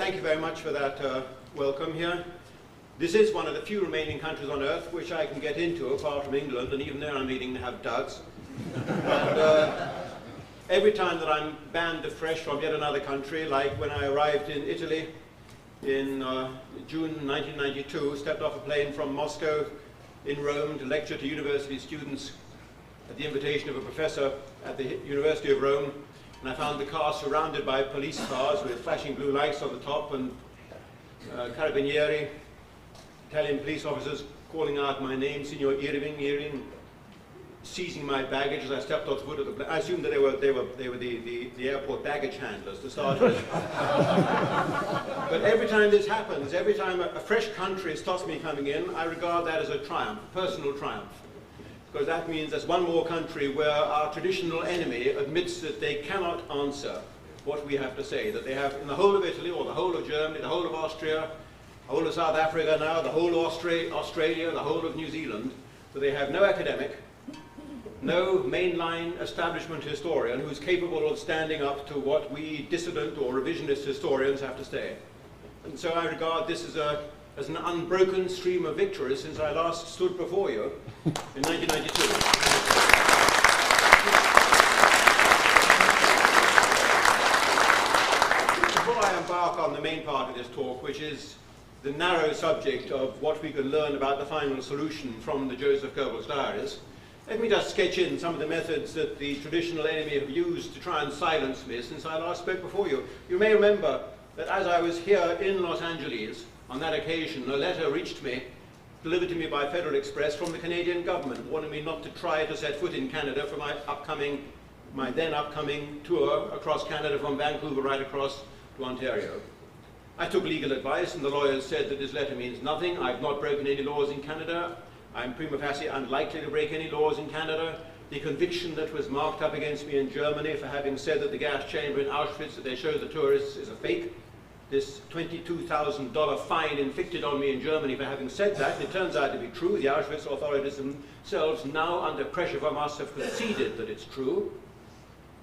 thank you very much for that welcome here. This is one of the few remaining countries on earth which I can get into apart from England, and even there I'm needing to have duds. And every time that I'm banned afresh from yet another country, like when I arrived in Italy in June 1992, stepped off a plane from Moscow in Rome to lecture to university students at the invitation of a professor at the University of Rome, and I found the car surrounded by police cars with flashing blue lights on the top and carabinieri, Italian police officers calling out my name, Signor Irving, seizing my baggage as I stepped off the foot of the plane. I assumed that they were the airport baggage handlers to start with. But every time this happens, every time a fresh country stops me coming in, I regard that as a triumph, a personal triumph. Because that means there's one more country where our traditional enemy admits that they cannot answer what we have to say, that they have in the whole of Italy or the whole of Germany, the whole of Austria, the whole of South Africa now, the whole of Australia, the whole of New Zealand, that they have no academic, no mainline establishment historian who's capable of standing up to what we dissident or revisionist historians have to say. And so I regard this as an unbroken stream of victories since I last stood before you in 1992. Before I embark on the main part of this talk, which is the narrow subject of what we can learn about the final solution from the Joseph Goebbels diaries, let me just sketch in some of the methods that the traditional enemy have used to try and silence me since I last spoke before you. You may remember that as I was here in Los Angeles, on that occasion, a letter reached me, delivered to me by Federal Express from the Canadian government, warning me not to try to set foot in Canada for my then upcoming tour across Canada from Vancouver right across to Ontario. I took legal advice, and the lawyers said that this letter means nothing. I've not broken any laws in Canada. I'm prima facie unlikely to break any laws in Canada. The conviction that was marked up against me in Germany for having said that the gas chamber in Auschwitz that they show the tourists is a fake. This $22,000 fine inflicted on me in Germany for having said that, it turns out to be true. The Auschwitz authorities themselves, now under pressure from us, have conceded that it's true.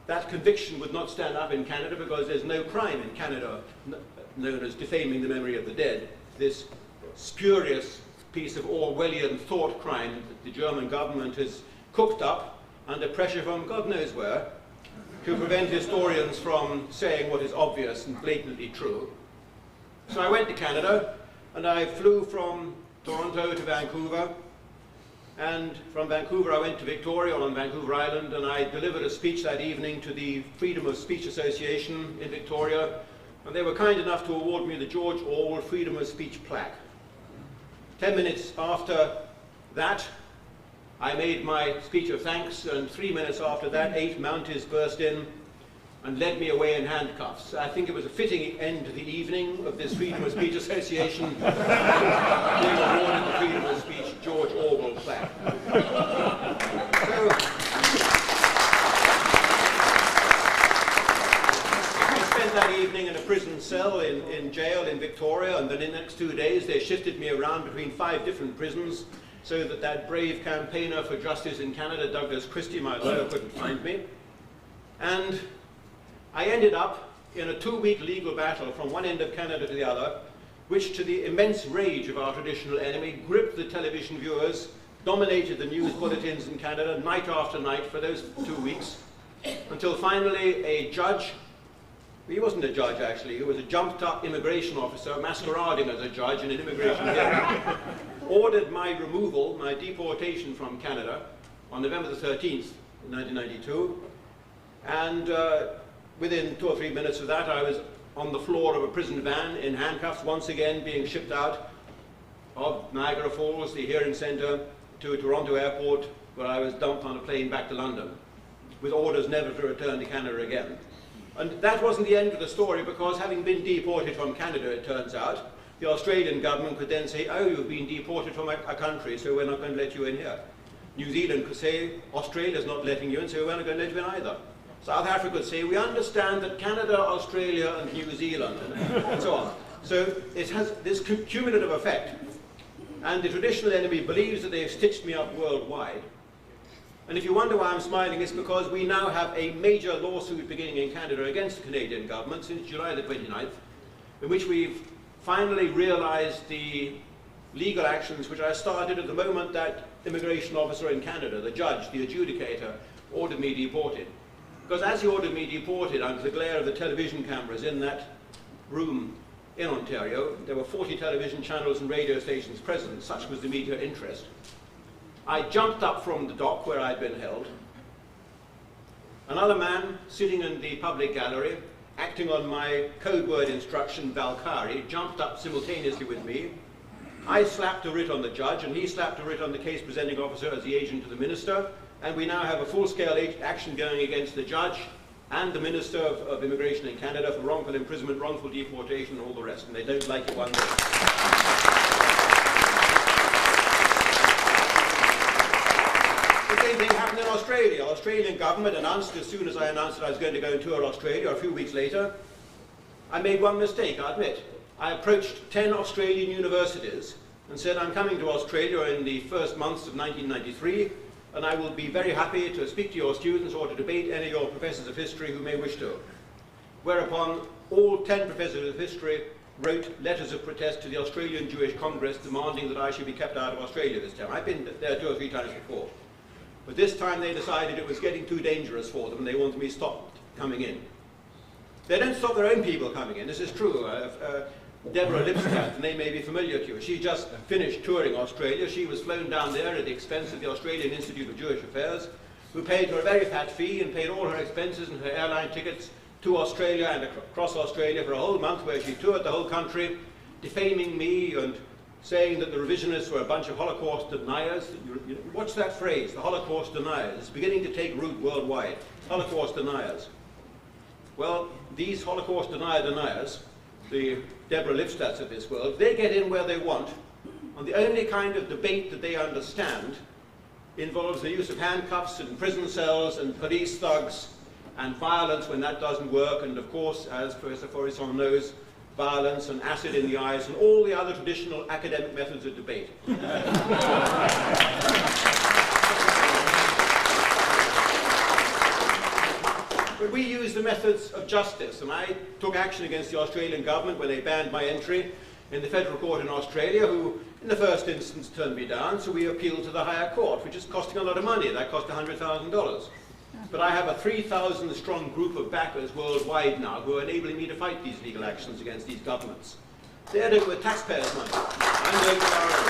That conviction would not stand up in Canada because there's no crime in Canada known as defaming the memory of the dead. This spurious piece of Orwellian thought crime that the German government has cooked up under pressure from God knows where to prevent historians from saying what is obvious and blatantly true. So I went to Canada, and I flew from Toronto to Vancouver, and from Vancouver I went to Victoria on Vancouver Island, and I delivered a speech that evening to the Freedom of Speech Association in Victoria, and they were kind enough to award me the George Orwell Freedom of Speech plaque. 10 minutes after that, I made my speech of thanks, and 3 minutes after that, 8 Mounties burst in and led me away in handcuffs. I think it was a fitting end to the evening of this Freedom of Speech Association being awarded the Freedom of Speech George Orwell plaque. So, I spent that evening in a prison cell in jail in Victoria, and then in the next 2 days they shifted me around between 5 different prisons, so that brave campaigner for justice in Canada, Douglas Christie, my lawyer, couldn't find me. And I ended up in a 2-week legal battle from one end of Canada to the other, which, to the immense rage of our traditional enemy, gripped the television viewers, dominated the news bulletins in Canada night after night for those 2 weeks, until finally a judge, he wasn't a judge actually, he was a jumped-up immigration officer masquerading as a judge in an immigration hearing, ordered my removal, my deportation from Canada on November the 13th, 1992, and within 2 or 3 minutes of that I was on the floor of a prison van in handcuffs, once again being shipped out of Niagara Falls, the hearing centre, to Toronto Airport, where I was dumped on a plane back to London, with orders never to return to Canada again. And that wasn't the end of the story, because having been deported from Canada, it turns out, the Australian government could then say, oh, you've been deported from a country, so we're not going to let you in here. New Zealand could say, Australia's not letting you in, so we're not going to let you in either. South Africa could say, we understand that Canada, Australia, and New Zealand, and so on. So it has this cumulative effect. And the traditional enemy believes that they've stitched me up worldwide. And if you wonder why I'm smiling, it's because we now have a major lawsuit beginning in Canada against the Canadian government since July the 29th, in which we've finally realized the legal actions which I started at the moment that immigration officer in Canada, the judge, the adjudicator, ordered me deported. Because as he ordered me deported under the glare of the television cameras in that room in Ontario, there were 40 television channels and radio stations present, such was the media interest. I jumped up from the dock where I'd been held. Another man sitting in the public gallery, acting on my code word instruction, Valkyrie, jumped up simultaneously with me. I slapped a writ on the judge, and he slapped a writ on the case presenting officer as the agent of the minister, and we now have a full-scale action going against the judge and the Minister of Immigration in Canada for wrongful imprisonment, wrongful deportation, and all the rest, and they don't like it one bit. The same thing happened in Australia. The Australian government announced, as soon as I announced that I was going to go and tour Australia, a few weeks later, I made one mistake, I admit. I approached 10 Australian universities and said, I'm coming to Australia in the first months of 1993, and I will be very happy to speak to your students or to debate any of your professors of history who may wish to. Whereupon all 10 professors of history wrote letters of protest to the Australian Jewish Congress demanding that I should be kept out of Australia this time. I've been there 2 or 3 times before. But this time they decided it was getting too dangerous for them and they wanted me stopped coming in. They don't stop their own people coming in, this is true. Deborah Lipstadt, the name may be familiar to you. She just finished touring Australia. She was flown down there at the expense of the Australian Institute of Jewish Affairs, who paid her a very fat fee and paid all her expenses and her airline tickets to Australia and across Australia for a whole month, where she toured the whole country, defaming me and saying that the revisionists were a bunch of Holocaust deniers. Watch that phrase, the Holocaust deniers. It's beginning to take root worldwide. Holocaust deniers. Well, these Holocaust deniers, the Deborah Lipstadts of this world, they get in where they want, and the only kind of debate that they understand involves the use of handcuffs and prison cells and police thugs and violence when that doesn't work, and of course, as Professor Forisson knows, violence and acid in the eyes and all the other traditional academic methods of debate. But we use the methods of justice, and I took action against the Australian government when they banned my entry in the federal court in Australia, who in the first instance turned me down, so we appealed to the higher court, which is costing a lot of money. That cost $100,000. But I have a 3,000 strong group of backers worldwide now who are enabling me to fight these legal actions against these governments. They're doing it with taxpayers' money. I'm doing it with our own.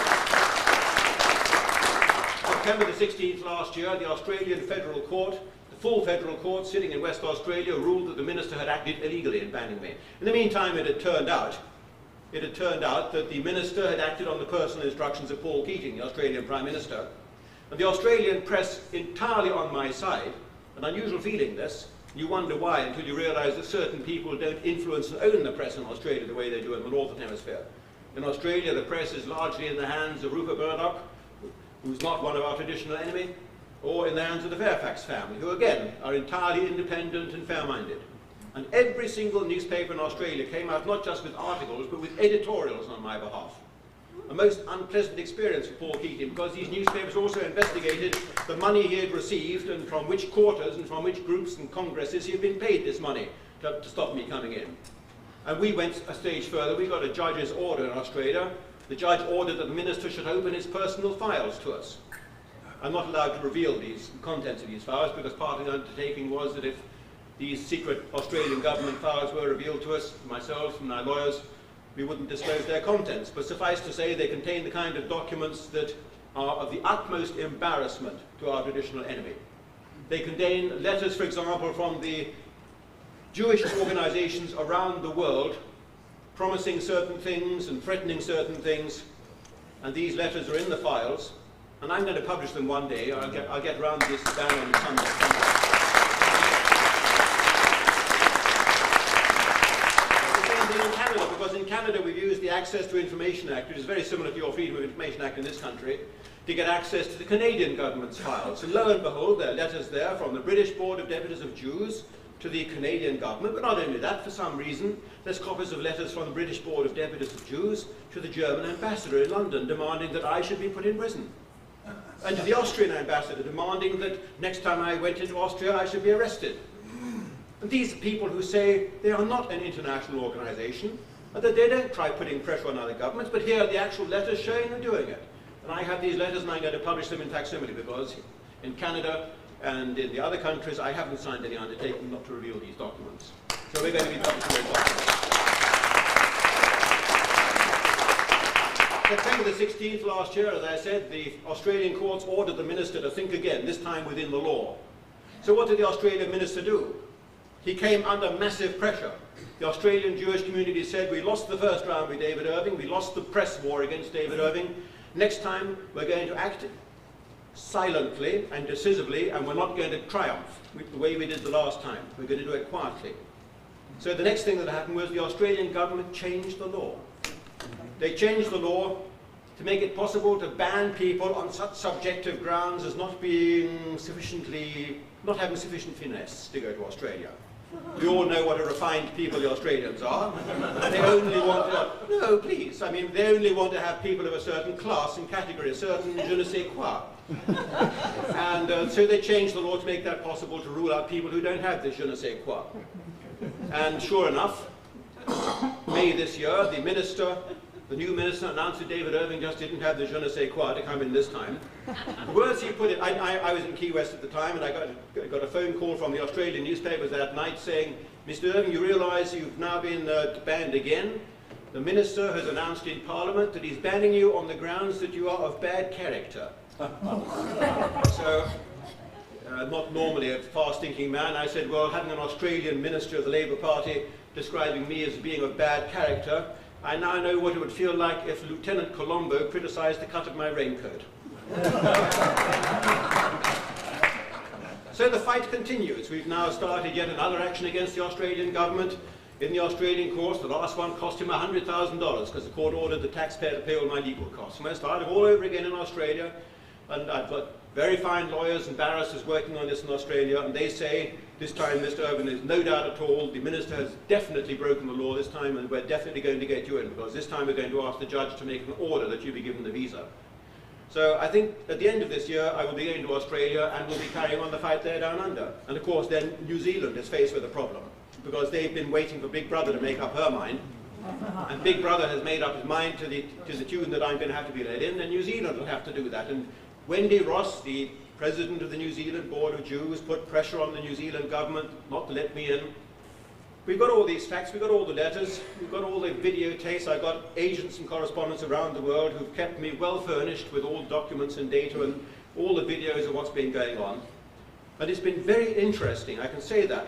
September the 16th last year, the Australian Federal Court, the full federal court sitting in West Australia, ruled that the minister had acted illegally in banning me. In the meantime, it had turned out that the minister had acted on the personal instructions of Paul Keating, the Australian Prime Minister, and the Australian press entirely on my side. An unusual feeling, this. You wonder why until you realize that certain people don't influence and own the press in Australia the way they do in the Northern Hemisphere. In Australia, the press is largely in the hands of Rupert Murdoch, who's not one of our traditional enemy, or in the hands of the Fairfax family, who again are entirely independent and fair-minded. And every single newspaper in Australia came out not just with articles, but with editorials on my behalf. A most unpleasant experience for Paul Keating, because these newspapers also investigated the money he had received and from which quarters and from which groups and congresses he had been paid this money to stop me coming in. And we went a stage further. We got a judge's order in Australia. The judge ordered that the minister should open his personal files to us. I'm not allowed to reveal these contents of these files because part of the undertaking was that if these secret Australian government files were revealed to us, myself and my lawyers, we wouldn't disclose their contents. But suffice to say, they contain the kind of documents that are of the utmost embarrassment to our traditional enemy. They contain letters, for example, from the Jewish organizations around the world promising certain things and threatening certain things, and these letters are in the files, and I'm going to publish them one day. I'll get around this down on Sunday. In Canada, because in Canada we've used the Access to Information Act, which is very similar to your Freedom of Information Act in this country, to get access to the Canadian government's files. And lo and behold, there are letters there from the British Board of Deputies of Jews to the Canadian government, but not only that, for some reason, there's copies of letters from the British Board of Deputies of Jews to the German ambassador in London demanding that I should be put in prison. And to the Austrian ambassador demanding that next time I went into Austria I should be arrested. And these are people who say they are not an international organization, and that they don't try putting pressure on other governments, but here are the actual letters showing them doing it. And I have these letters and I'm going to publish them in facsimile because in Canada and in the other countries I haven't signed any undertaking not to reveal these documents. So we're going to be publishing those documents. September the 16th last year, as I said, the Australian courts ordered the minister to think again, this time within the law. So what did the Australian minister do? He came under massive pressure. The Australian Jewish community said, we lost the first round with David Irving, we lost the press war against David Irving. Next time we're going to act silently and decisively, and we're not going to triumph the way we did the last time. We're going to do it quietly. So the next thing that happened was the Australian government changed the law. They changed the law to make it possible to ban people on such subjective grounds as not having sufficient finesse to go to Australia. We all know what a refined people the Australians are. They only want to, no, please, I mean, they only want to have people of a certain class and category, a certain je ne sais quoi. And so they changed the law to make that possible, to rule out people who don't have this je ne sais quoi. And sure enough, May this year, the new minister announced that David Irving just didn't have the je ne sais quoi to come in this time. The words he put it, I was in Key West at the time, and I got a phone call from the Australian newspapers that night saying, Mr. Irving, you realise you've now been banned again. The minister has announced in Parliament that he's banning you on the grounds that you are of bad character. So, not normally a fast-thinking man, I said, well, having an Australian minister of the Labour Party describing me as being of bad character, I now know what it would feel like if Lieutenant Colombo criticised the cut of my raincoat. So the fight continues. We've now started yet another action against the Australian government in the Australian courts. The last one cost him $100,000 because the court ordered the taxpayer to pay all my legal costs. And we're starting all over again in Australia, and I've got very fine lawyers and barristers working on this in Australia, and they say this time, Mr. Irving, there's no doubt at all, the minister has definitely broken the law this time, and we're definitely going to get you in, because this time we're going to ask the judge to make an order that you be given the visa. So I think at the end of this year, I will be going to Australia and we'll be carrying on the fight there down under. And of course, then New Zealand is faced with a problem, because they've been waiting for Big Brother to make up her mind. And Big Brother has made up his mind to the tune that I'm going to have to be let in, and New Zealand will have to do that. And Wendy Ross, the president of the New Zealand Board of Jews, put pressure on the New Zealand government not to let me in. We've got all these facts, we've got all the letters, we've got all the videotapes. I've got agents and correspondents around the world who've kept me well furnished with all documents and data and all the videos of what's been going on. And it's been very interesting, I can say that,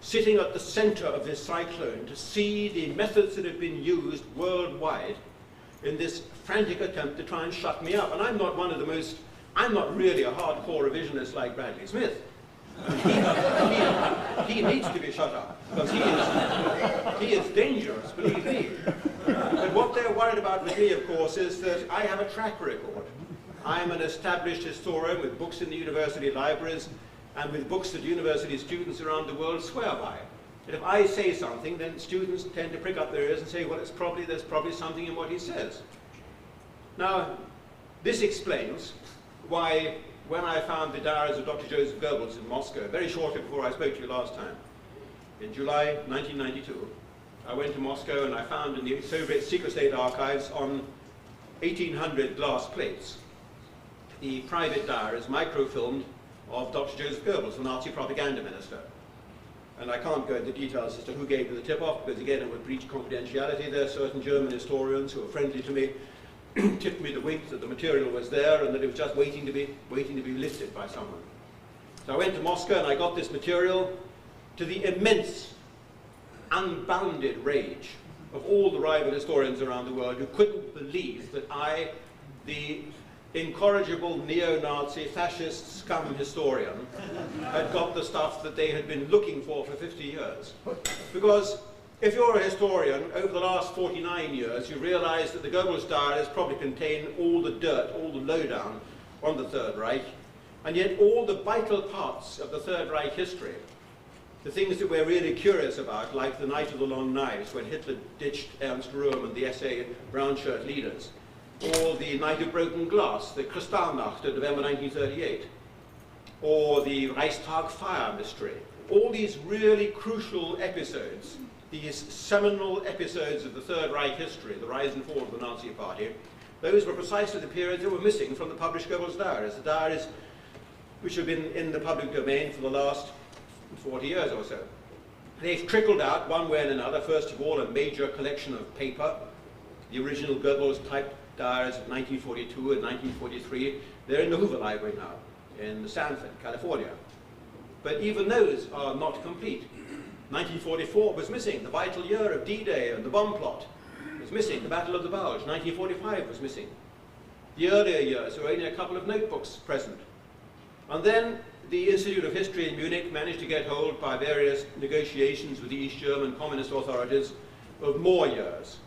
sitting at the center of this cyclone to see the methods that have been used worldwide in this frantic attempt to try and shut me up. And I'm not one of the most, I'm not really a hardcore revisionist like Bradley Smith. He needs to be shut up, because he is dangerous, believe me. But what they're worried about with me, of course, is that I have a track record. I'm an established historian with books in the university libraries and with books that university students around the world swear by. And if I say something, then students tend to prick up their ears and say, well, there's probably something in what he says. Now, this explains why, when I found the diaries of Dr. Joseph Goebbels in Moscow, very shortly before I spoke to you last time, in July 1992, I went to Moscow and I found in the Soviet secret state archives on 1,800 glass plates the private diaries, microfilmed, of Dr. Joseph Goebbels, the Nazi propaganda minister. And I can't go into details as to who gave me the tip-off, because again it would breach confidentiality. There are certain German historians who are friendly to me, tipped me the wink that the material was there and that it was just waiting to be lifted by someone. So I went to Moscow and I got this material, to the immense, unbounded rage of all the rival historians around the world who couldn't believe that I, the incorrigible neo-Nazi fascist scum historian, had got the stuff that they had been looking for 50 years. Because if you're a historian, over the last 49 years, you realize that the Goebbels diaries probably contain all the dirt, all the lowdown on the Third Reich, and yet all the vital parts of the Third Reich history, the things that we're really curious about, like the Night of the Long Knives, when Hitler ditched Ernst Röhm and the SA brown shirt leaders, or the Night of Broken Glass, the Kristallnacht of November 1938, or the Reichstag fire mystery. All these really crucial episodes these seminal episodes of the Third Reich history, the rise and fall of the Nazi Party, those were precisely the periods that were missing from the published Goebbels diaries, the diaries which have been in the public domain for the last 40 years or so. They've trickled out one way and another. First of all, a major collection of paper, the original Goebbels type diaries of 1942 and 1943. They're in the Hoover Library now, in Sanford, California. But even those are not complete. 1944 was missing, the vital year of D-Day and the bomb plot was missing, the Battle of the Bulge. 1945 was missing. The earlier years, there were only a couple of notebooks present. And then the Institute of History in Munich managed to get hold, by various negotiations with the East German communist authorities, of more years.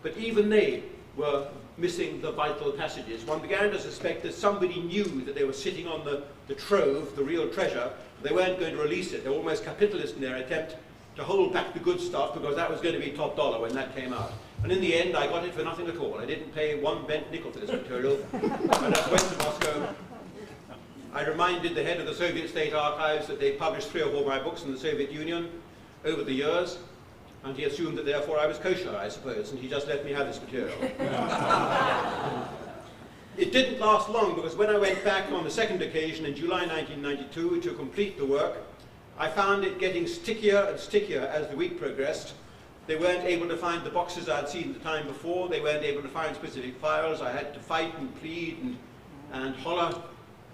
But even they were missing the vital passages. One began to suspect that somebody knew that they were sitting on the trove, the real treasure. They weren't going to release it. They were almost capitalist in their attempt to hold back the good stuff, because that was going to be top dollar when that came out. And in the end, I got it for nothing at all. I didn't pay one bent nickel for this material. And I went to Moscow. I reminded the head of the Soviet State Archives that they published 3 or 4 of my books in the Soviet Union over the years, and he assumed that therefore I was kosher, I suppose, and he just let me have this material. It didn't last long, because when I went back on the second occasion in July 1992 to complete the work, I found it getting stickier and stickier as the week progressed. They weren't able to find the boxes I'd seen the time before. They weren't able to find specific files. I had to fight and plead and holler,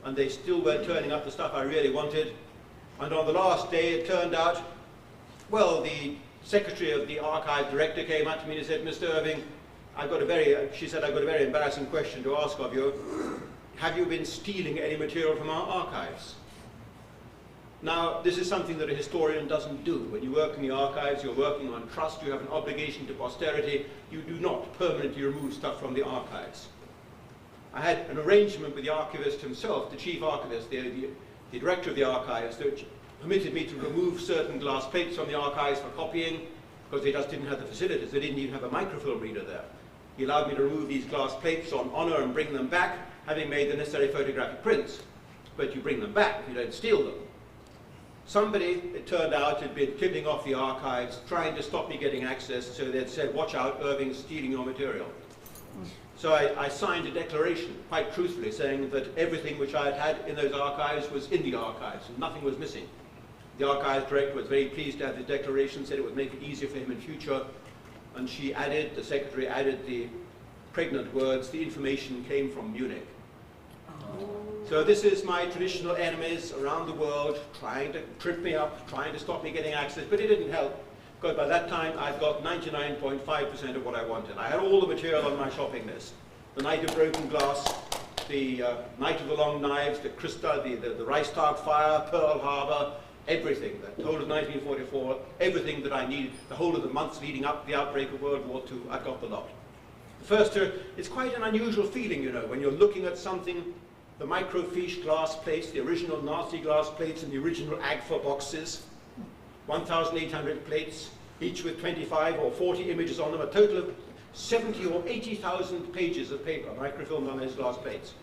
and they still weren't turning up the stuff I really wanted. And on the last day, it turned out, well, the secretary of the archive director came up to me and said, Mr. Irving, she said, I've got a very embarrassing question to ask of you. Have you been stealing any material from our archives? Now, this is something that a historian doesn't do. When you work in the archives, you're working on trust, you have an obligation to posterity. You do not permanently remove stuff from the archives. I had an arrangement with the archivist himself, the chief archivist, the director of the archives, that permitted me to remove certain glass plates from the archives for copying, because they just didn't have the facilities. They didn't even have a microfilm reader there. He allowed me to remove these glass plates on honor and bring them back, having made the necessary photographic prints. But you bring them back, you don't steal them. Somebody, it turned out, had been clipping off the archives, trying to stop me getting access, so they'd said, watch out, Irving's stealing your material. So I signed a declaration, quite truthfully, saying that everything which I had had in those archives was in the archives, and nothing was missing. The archives director was very pleased to have the declaration, said it would make it easier for him in future, and she added, the secretary added the pregnant words, the information came from Munich. So this is my traditional enemies around the world trying to trip me up, trying to stop me getting access, but it didn't help, because by that time I'd got 99.5% of what I wanted. I had all the material on my shopping list. The Night of Broken Glass, the Night of the Long Knives, the Krista, the Reichstag fire, Pearl Harbor, everything, the whole of 1944, everything that I needed, the whole of the months leading up to the outbreak of World War II, I've got the lot. The first, it's quite an unusual feeling, you know, when you're looking at something, the microfiche glass plates, the original Nazi glass plates and the original AGFA boxes, 1,800 plates, each with 25 or 40 images on them, a total of 70 or 80,000 pages of paper, microfilmed on those glass plates.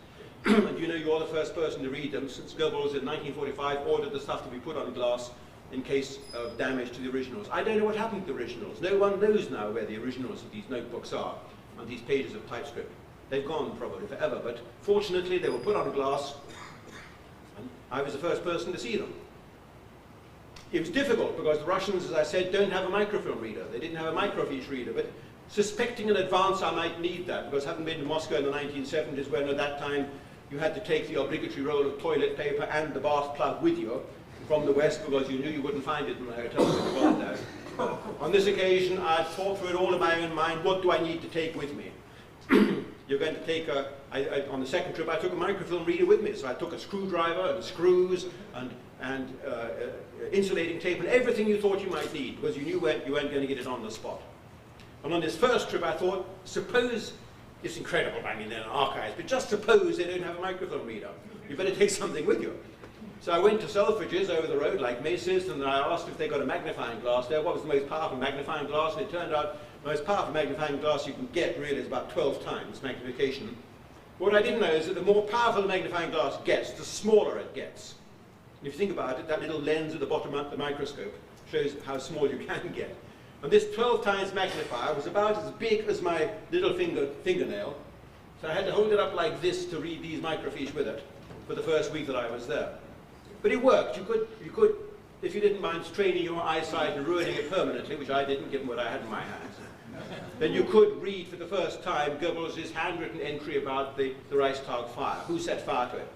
And you know, you're the first person to read them, since Goebbels in 1945 ordered the stuff to be put on glass in case of damage to the originals. I don't know what happened to the originals. No one knows now where the originals of these notebooks are, on these pages of typescript. They've gone probably forever, but fortunately they were put on glass, and I was the first person to see them. It was difficult because the Russians, as I said, don't have a microfilm reader. They didn't have a microfiche reader, but suspecting in advance I might need that, because having been to Moscow in the 1970s, when at that time you had to take the obligatory roll of toilet paper and the bath plug with you from the West, because you knew you wouldn't find it in the hotel when you got there. On this occasion, I thought through it all in my own mind, what do I need to take with me? You're going to take on the second trip, I took a microfilm reader with me, so I took a screwdriver and screws and insulating tape and everything you thought you might need, because you knew you weren't going to get it on the spot. And on this first trip, I thought, suppose, it's incredible, I mean, they're in archives, but just suppose they don't have a microfilm reader. You better take something with you. So I went to Selfridges over the road, like Macy's, and I asked if they got a magnifying glass there, what was the most powerful magnifying glass, and it turned out the most powerful magnifying glass you can get really is about 12 times magnification. What I didn't know is that the more powerful the magnifying glass gets, the smaller it gets. And if you think about it, that little lens at the bottom of the microscope shows how small you can get. And this 12 times magnifier was about as big as my little fingernail. So I had to hold it up like this to read these microfiche with it for the first week that I was there. But it worked. You could, if you didn't mind straining your eyesight and ruining it permanently, which I didn't given what I had in my hands, then you could read for the first time Goebbels' handwritten entry about the Reichstag fire, who set fire to it.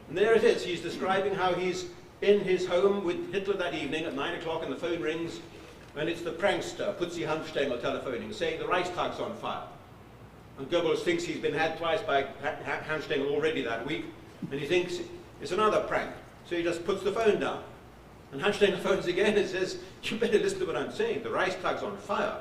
And there it is. He's describing how he's in his home with Hitler that evening at 9 o'clock and the phone rings, and it's the prankster, Putzi Hanfstengel, telephoning, saying the Reichstag's on fire. And Goebbels thinks he's been had twice by Hanfstengel already that week, and he thinks it's another prank. So he just puts the phone down. And Hanfstengel phones again and says, you better listen to what I'm saying, the Reichstag's on fire.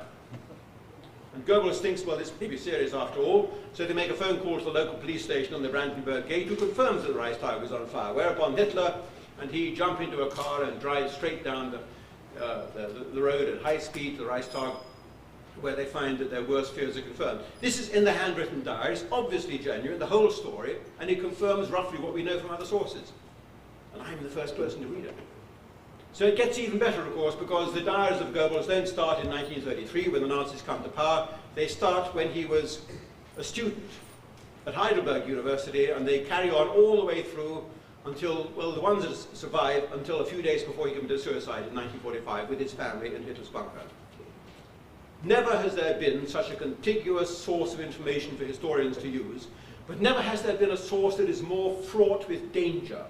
And Goebbels thinks, well, this may be serious after all, so they make a phone call to the local police station on the Brandenburg Gate, who confirms that the Reichstag was on fire, whereupon Hitler and he jump into a car and drive straight down the road at high speed to the Reichstag, where they find that their worst fears are confirmed. This is in the handwritten diary. It's obviously genuine, the whole story, and it confirms roughly what we know from other sources. And I'm the first person to read it. So it gets even better, of course, because the diaries of Goebbels don't start in 1933 when the Nazis come to power. They start when he was a student at Heidelberg University, and they carry on all the way through until, well, the ones that survive until a few days before he committed suicide in 1945 with his family in Hitler's bunker. Never has there been such a contiguous source of information for historians to use, but never has there been a source that is more fraught with danger.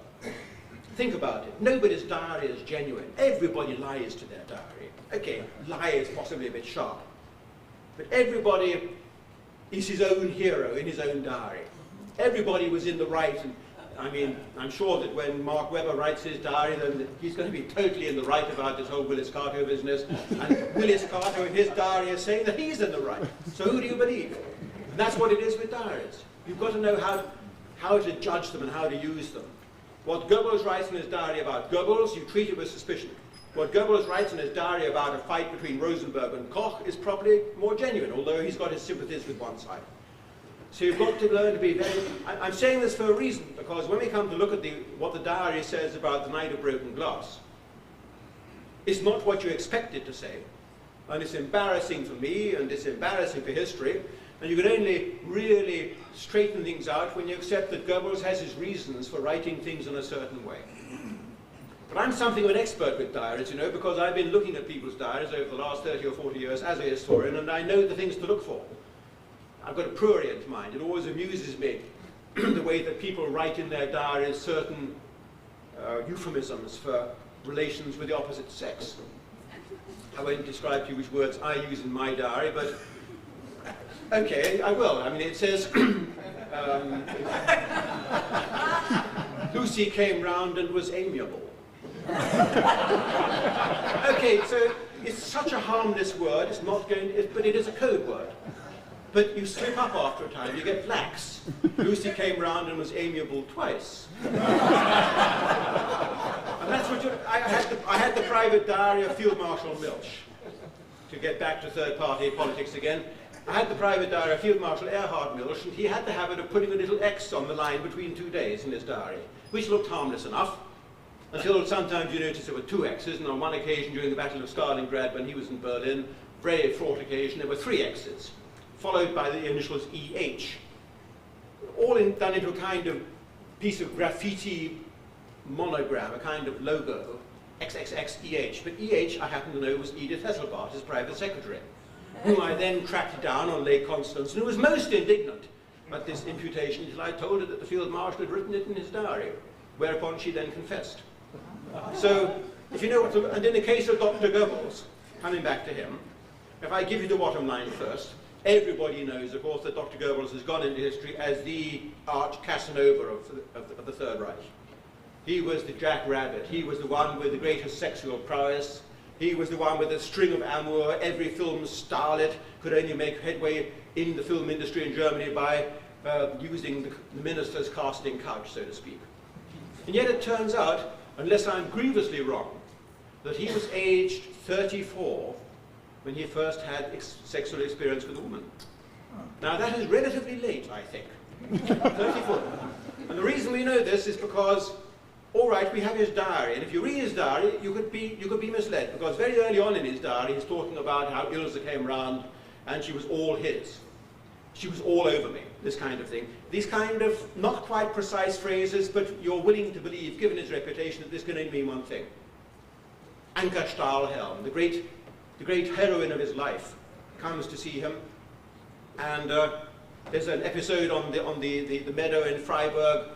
Think about it. Nobody's diary is genuine. Everybody lies to their diary. Okay, lie is possibly a bit sharp. But everybody is his own hero in his own diary. Everybody was in the right. And, I mean, I'm sure that when Mark Webber writes his diary, then he's going to be totally in the right about this whole Willis-Carto business. And Willis-Carto in his diary is saying that he's in the right. So who do you believe? And that's what it is with diaries. You've got to know how to judge them and how to use them. What Goebbels writes in his diary about Goebbels, you treat it with suspicion. What Goebbels writes in his diary about a fight between Rosenberg and Koch is probably more genuine, although he's got his sympathies with one side. So you've got to learn to be very... I'm saying this for a reason, because when we come to look at what the diary says about the night of broken glass, it's not what you expect it to say. And it's embarrassing for me, and it's embarrassing for history, and you can only really straighten things out when you accept that Goebbels has his reasons for writing things in a certain way. But I'm something of an expert with diaries, you know, because I've been looking at people's diaries over the last 30 or 40 years as a historian, and I know the things to look for. I've got a prurient mind. It always amuses me the way that people write in their diaries certain euphemisms for relations with the opposite sex. I won't describe to you which words I use in my diary, but okay, I will. I mean, it says, Lucy came round and was amiable. Okay, so it's such a harmless word, it's not going, but it is a code word. But you slip up after a time, you get lax. Lucy came round and was amiable twice. And that's what I had the private diary of Field Marshal Milch. To get back to third-party politics again, I had the private diary of Field Marshal Erhard Milch, and he had the habit of putting a little X on the line between 2 days in his diary, which looked harmless enough, until sometimes you notice there were 2 X's, and on one occasion during the Battle of Stalingrad, when he was in Berlin, very fraught occasion, there were 3 X's, followed by the initials EH, all done into a kind of piece of graffiti monogram, a kind of logo, XXXEH. But EH, I happen to know, was Edith Hesselbart, his private secretary, whom I then tracked down on Lake Constance, and who was most indignant at this imputation until I told her that the Field Marshal had written it in his diary, whereupon she then confessed. So, if you know what to, and in the case of Dr. Goebbels, coming back to him, if I give you the bottom line first, everybody knows, of course, that Dr. Goebbels has gone into history as the arch Casanova of the Third Reich. He was the jackrabbit. He was the one with the greatest sexual prowess. He was the one with a string of amour. Every film starlet could only make headway in the film industry in Germany by using the minister's casting couch, so to speak. And yet it turns out, unless I'm grievously wrong, that he was aged 34 when he first had sexual experience with a woman. Now that is relatively late, I think. 34. And the reason we know this is because all right, we have his diary, and if you read his diary, you could be misled, because very early on in his diary, he's talking about how Ilse came round, and she was all his. She was all over me, this kind of thing. These kind of not quite precise phrases, but you're willing to believe, given his reputation, that this can only mean one thing. Anke Stahlhelm, the great heroine of his life, comes to see him, and there's an episode on the meadow in Freiburg,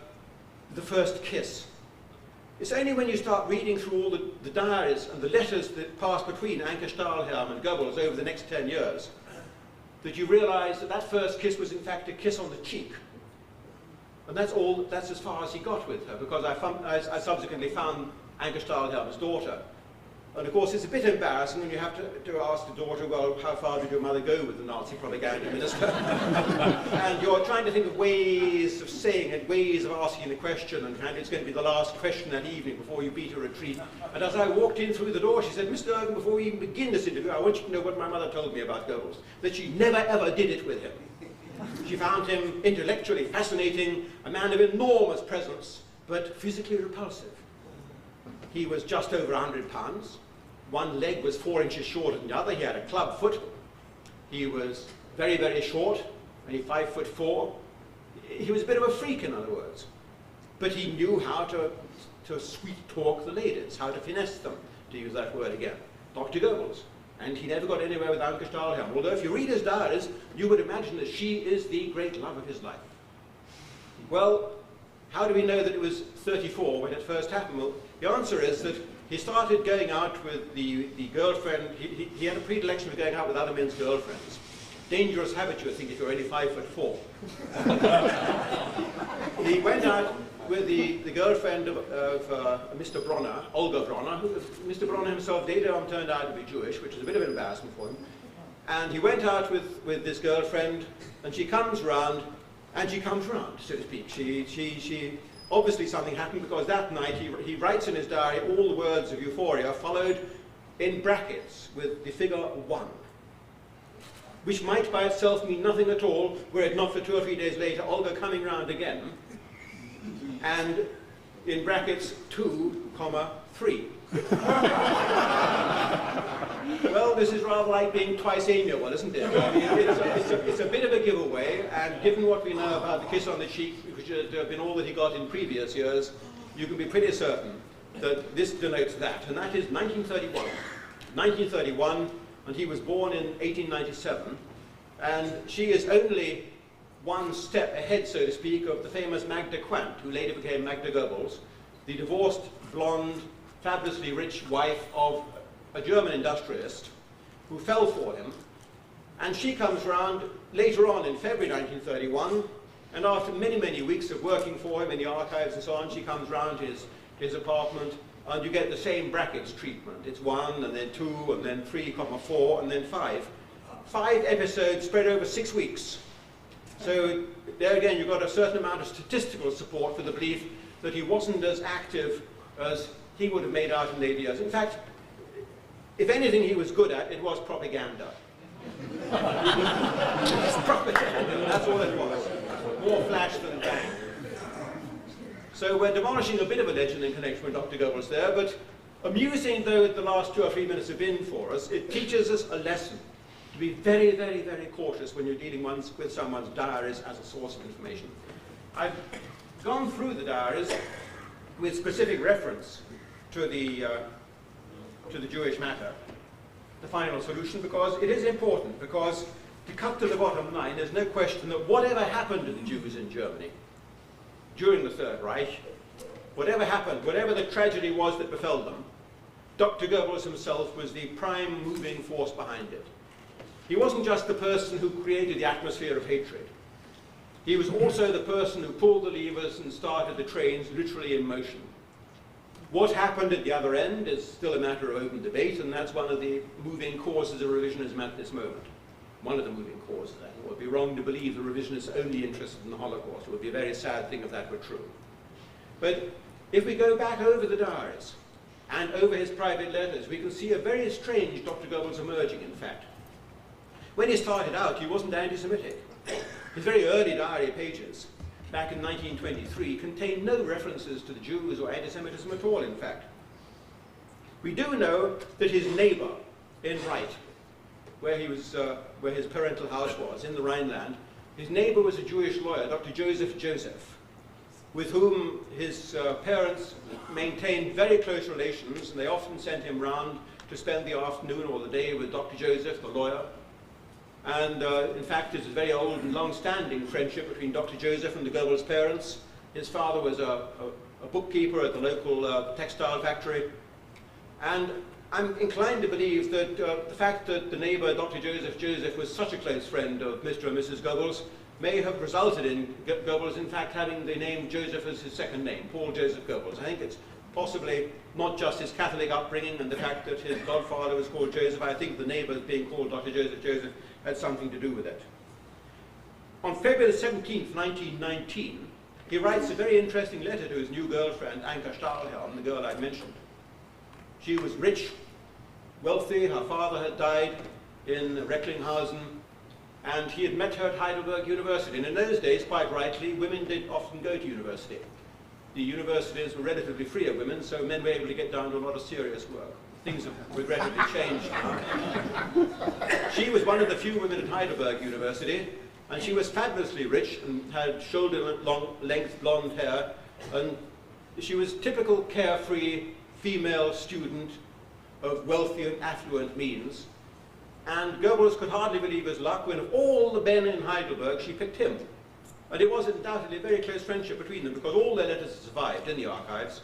the first kiss. It's only when you start reading through all the diaries and the letters that pass between Anke Stahlhelm and Goebbels over the next 10 years that you realize that that first kiss was in fact a kiss on the cheek. And that's as far as he got with her, because I subsequently found Anke Stahlhelm's daughter. And of course it's a bit embarrassing when you have to ask the daughter, well, how far did your mother go with the Nazi propaganda minister? And you're trying to think of ways of saying it, ways of asking the question, and it's going to be the last question that evening before you beat a retreat. And as I walked in through the door, she said, Mr. Irving, before we even begin this interview, I want you to know what my mother told me about Goebbels, that she never ever did it with him. She found him intellectually fascinating, a man of enormous presence, but physically repulsive. He was just over 100 pounds. One leg was 4 inches shorter than the other. He had a club foot. He was very, very short, only 5'4". He was a bit of a freak, in other words. But he knew how to sweet talk the ladies, how to finesse them, to use that word again. Dr. Goebbels. And he never got anywhere with Anke Stahlhelm. Although if you read his diaries, you would imagine that she is the great love of his life. Well, how do we know that it was 34 when it first happened? Well, the answer is that he started going out with the girlfriend. He had a predilection for going out with other men's girlfriends. Dangerous habit, you would think, if you're only 5'4". He went out with the girlfriend of Mr. Bronner, Olga Bronner, who Mr. Bronner himself later on turned out to be Jewish, which is a bit of an embarrassment for him. And he went out with this girlfriend, and she comes round, so to speak. She obviously something happened, because that night he writes in his diary all the words of euphoria followed in brackets with the figure 1, which might by itself mean nothing at all were it not for 2 or 3 days later Olga coming round again, and in brackets 2, 3. Well, this is rather like being twice amiable, isn't it? I mean, it's a bit of a giveaway, and given what we know about the kiss on the cheek, which would have been all that he got in previous years, you can be pretty certain that this denotes that, and that is 1931. 1931, and he was born in 1897, and she is only one step ahead, so to speak, of the famous Magda Quandt, who later became Magda Goebbels, the divorced, blonde, fabulously rich wife of a German industrialist who fell for him, and she comes round later on in February 1931, and after many, many weeks of working for him in the archives and so on, she comes round his apartment, and you get the same brackets treatment. It's 1, and then 2, and then 3, 4, and then 5. 5 episodes spread over 6 weeks. So there again, you've got a certain amount of statistical support for the belief that he wasn't as active as he would have made out in later years. In fact, if anything he was good at, it was propaganda. Propaganda, that's all it was. More flash than bang. So we're demolishing a bit of a legend in connection with Dr. Goebbels there, but amusing though the last 2 or 3 minutes have been for us, it teaches us a lesson to be very, very, very cautious when you're dealing with someone's diaries as a source of information. I've gone through the diaries with specific reference to the Jewish matter, the final solution, because it is important, because to cut to the bottom line, there's no question that whatever happened to the Jews in Germany during the Third Reich, whatever happened, whatever the tragedy was that befell them, Dr. Goebbels himself was the prime moving force behind it. He wasn't just the person who created the atmosphere of hatred. He was also the person who pulled the levers and started the trains literally in motion. What happened at the other end is still a matter of open debate, and that's one of the moving causes of revisionism at this moment. One of the moving causes. It would be wrong to believe the revisionists are only interested in the Holocaust. It would be a very sad thing if that were true. But if we go back over the diaries and over his private letters, we can see a very strange Dr. Goebbels emerging, in fact. When he started out, he wasn't anti-Semitic. His very early diary pages back in 1923, contained no references to the Jews or anti-Semitism at all, in fact. We do know that his neighbor in Wright, where his parental house was, in the Rhineland, his neighbor was a Jewish lawyer, Dr. Joseph, with whom his parents maintained very close relations, and they often sent him round to spend the afternoon or the day with Dr. Joseph, the lawyer. And in fact, it's a very old and long-standing friendship between Dr. Joseph and the Goebbels parents. His father was a bookkeeper at the local textile factory. And I'm inclined to believe that the fact that the neighbor, Dr. Joseph, was such a close friend of Mr. and Mrs. Goebbels may have resulted in Goebbels, in fact, having the name Joseph as his second name, Paul Joseph Goebbels. I think it's possibly not just his Catholic upbringing and the fact that his godfather was called Joseph. I think the neighbor being called Dr. Joseph had something to do with it. On February 17th, 1919, he writes a very interesting letter to his new girlfriend, Anka Stahlhelm, the girl I mentioned. She was rich, wealthy, her father had died in Recklinghausen, and he had met her at Heidelberg University. And in those days, quite rightly, women did often go to university. The universities were relatively free of women, so men were able to get down to a lot of serious work. Things have regrettably changed now. She was one of the few women at Heidelberg University, and she was fabulously rich and had shoulder-length blonde hair, and she was typical carefree female student of wealthy and affluent means. And Goebbels could hardly believe his luck when of all the men in Heidelberg, she picked him. And it was undoubtedly a very close friendship between them, because all their letters survived in the archives.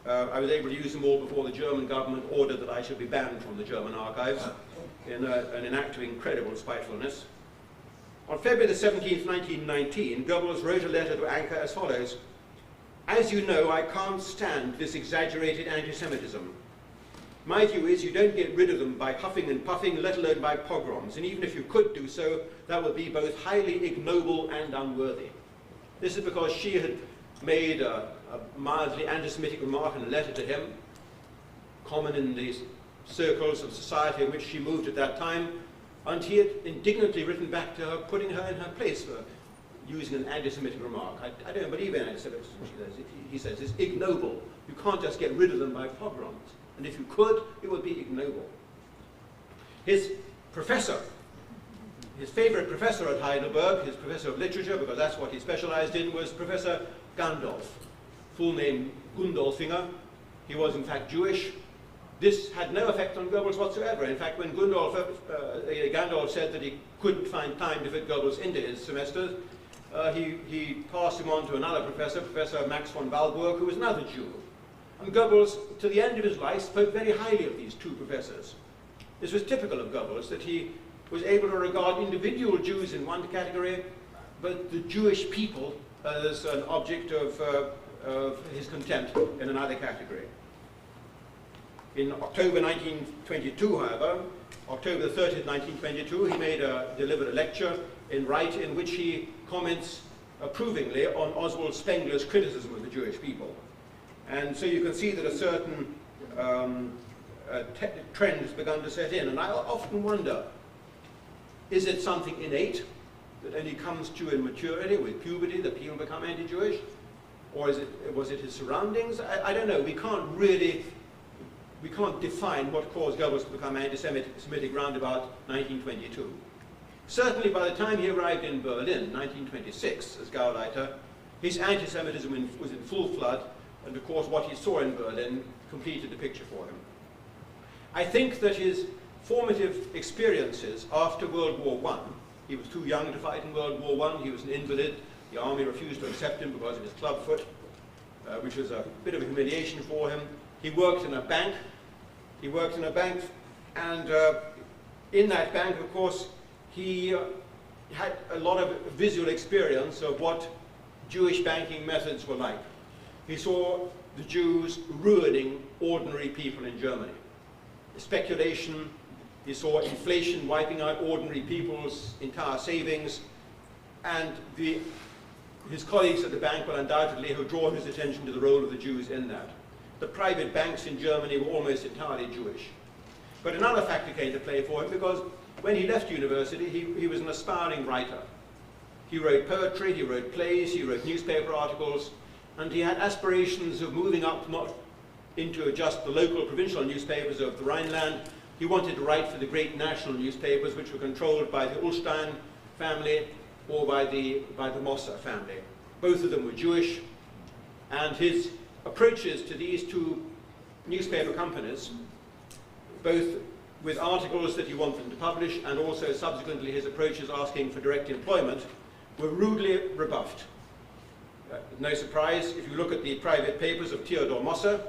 I was able to use them all before the German government ordered that I should be banned from the German archives, in an act of incredible spitefulness. On February the 17th, 1919, Goebbels wrote a letter to Anka as follows: "As you know, I can't stand this exaggerated anti-Semitism. My view is you don't get rid of them by huffing and puffing, let alone by pogroms, and even if you could do so, that would be both highly ignoble and unworthy." This is because she had made a mildly anti-Semitic remark in a letter to him, common in these circles of society in which she moved at that time, and he had indignantly written back to her, putting her in her place for using an anti-Semitic remark. I don't believe in anti-Semitism, he says. It's ignoble. You can't just get rid of them by pogroms. And if you could, it would be ignoble. His professor, his favorite professor at Heidelberg, his professor of literature, because that's what he specialized in, was Professor Gandolf, full name Gundolfinger. He was in fact Jewish. This had no effect on Goebbels whatsoever. In fact, when Gandolf said that he couldn't find time to fit Goebbels into his semesters, he passed him on to another professor, Professor Max von Walburg, who was another Jew. And Goebbels, to the end of his life, spoke very highly of these two professors. This was typical of Goebbels, that he was able to regard individual Jews in one category, but the Jewish people as an object of his contempt in another category. In October 1922, however, October the 30th, 1922, he delivered a lecture in Wright in which he comments approvingly on Oswald Spengler's criticism of the Jewish people. And so you can see that a certain trend has begun to set in. And I often wonder, is it something innate that only comes to in maturity, with puberty, that people become anti-Jewish? Or was it his surroundings? I don't know. We can't define what caused Goebbels to become anti-Semitic round about 1922. Certainly by the time he arrived in Berlin, 1926, as Gauleiter, his anti-Semitism was in full flood, and of course what he saw in Berlin completed the picture for him. I think that his formative experiences after World War I, he was too young to fight in World War I, he was an invalid, the army refused to accept him because of his clubfoot, which was a bit of a humiliation for him. He worked in a bank, and in that bank, of course, he had a lot of visual experience of what Jewish banking methods were like. He saw the Jews ruining ordinary people in Germany. Speculation, he saw inflation wiping out ordinary people's entire savings, and his colleagues at the bank will undoubtedly have drawn his attention to the role of the Jews in that. The private banks in Germany were almost entirely Jewish. But another factor came to play for him, because when he left university, he was an aspiring writer. He wrote poetry, he wrote plays, he wrote newspaper articles, and he had aspirations of moving up not into just the local provincial newspapers of the Rhineland. He wanted to write for the great national newspapers, which were controlled by the Ullstein family or by the Mosse family. Both of them were Jewish, and his approaches to these two newspaper companies, both with articles that he wanted them to publish and also subsequently his approaches asking for direct employment, were rudely rebuffed. No surprise, if you look at the private papers of Theodor Mosse,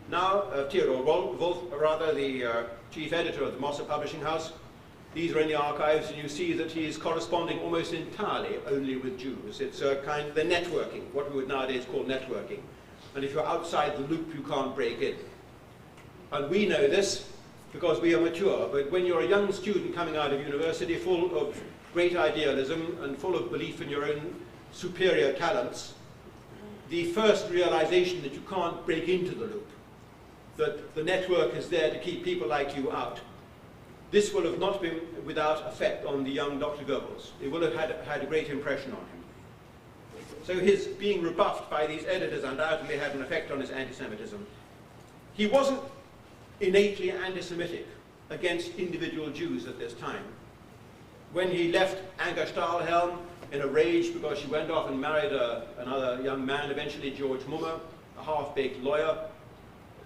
now Theodor Wolf, rather, the chief editor of the Mosse publishing house, these are in the archives, and you see that he is corresponding almost entirely only with Jews. It's a kind of the networking, what we would nowadays call networking. And if you're outside the loop, you can't break in. And we know this because we are mature, but when you're a young student coming out of university full of great idealism and full of belief in your own superior talents, the first realization that you can't break into the loop, that the network is there to keep people like you out, this will have not been without effect on the young Dr. Goebbels. It will have had a great impression on him. So his being rebuffed by these editors undoubtedly had an effect on his anti-Semitism. He wasn't innately anti-Semitic against individual Jews at this time. When he left Anker Stahlhelm in a rage because she went off and married another young man, eventually George Mummer, a half-baked lawyer,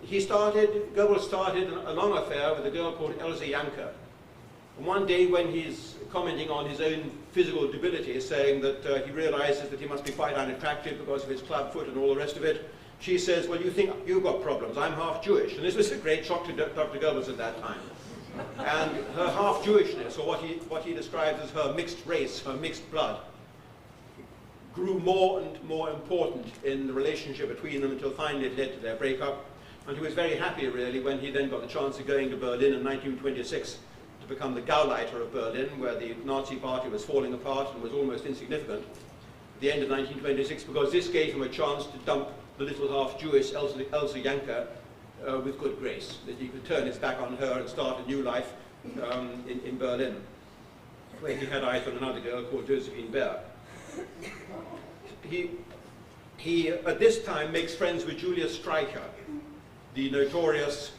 Goebbels started a long affair with a girl called Else Janker. And one day when he's commenting on his own physical debility, saying that he realizes that he must be quite unattractive because of his club foot and all the rest of it, she says, well, you think you've got problems, I'm half Jewish. And this was a great shock to Dr. Goebbels at that time. And her half-Jewishness, or what he describes as her mixed race, her mixed blood, grew more and more important in the relationship between them until finally it led to their breakup. And he was very happy, really, when he then got the chance of going to Berlin in 1926 to become the Gauleiter of Berlin, where the Nazi party was falling apart and was almost insignificant at the end of 1926, because this gave him a chance to dump the little half-Jewish Else Janker with good grace, that he could turn his back on her and start a new life in Berlin, where he had eyes on another girl called Josephine Baer. He at this time makes friends with Julius Streicher, the notorious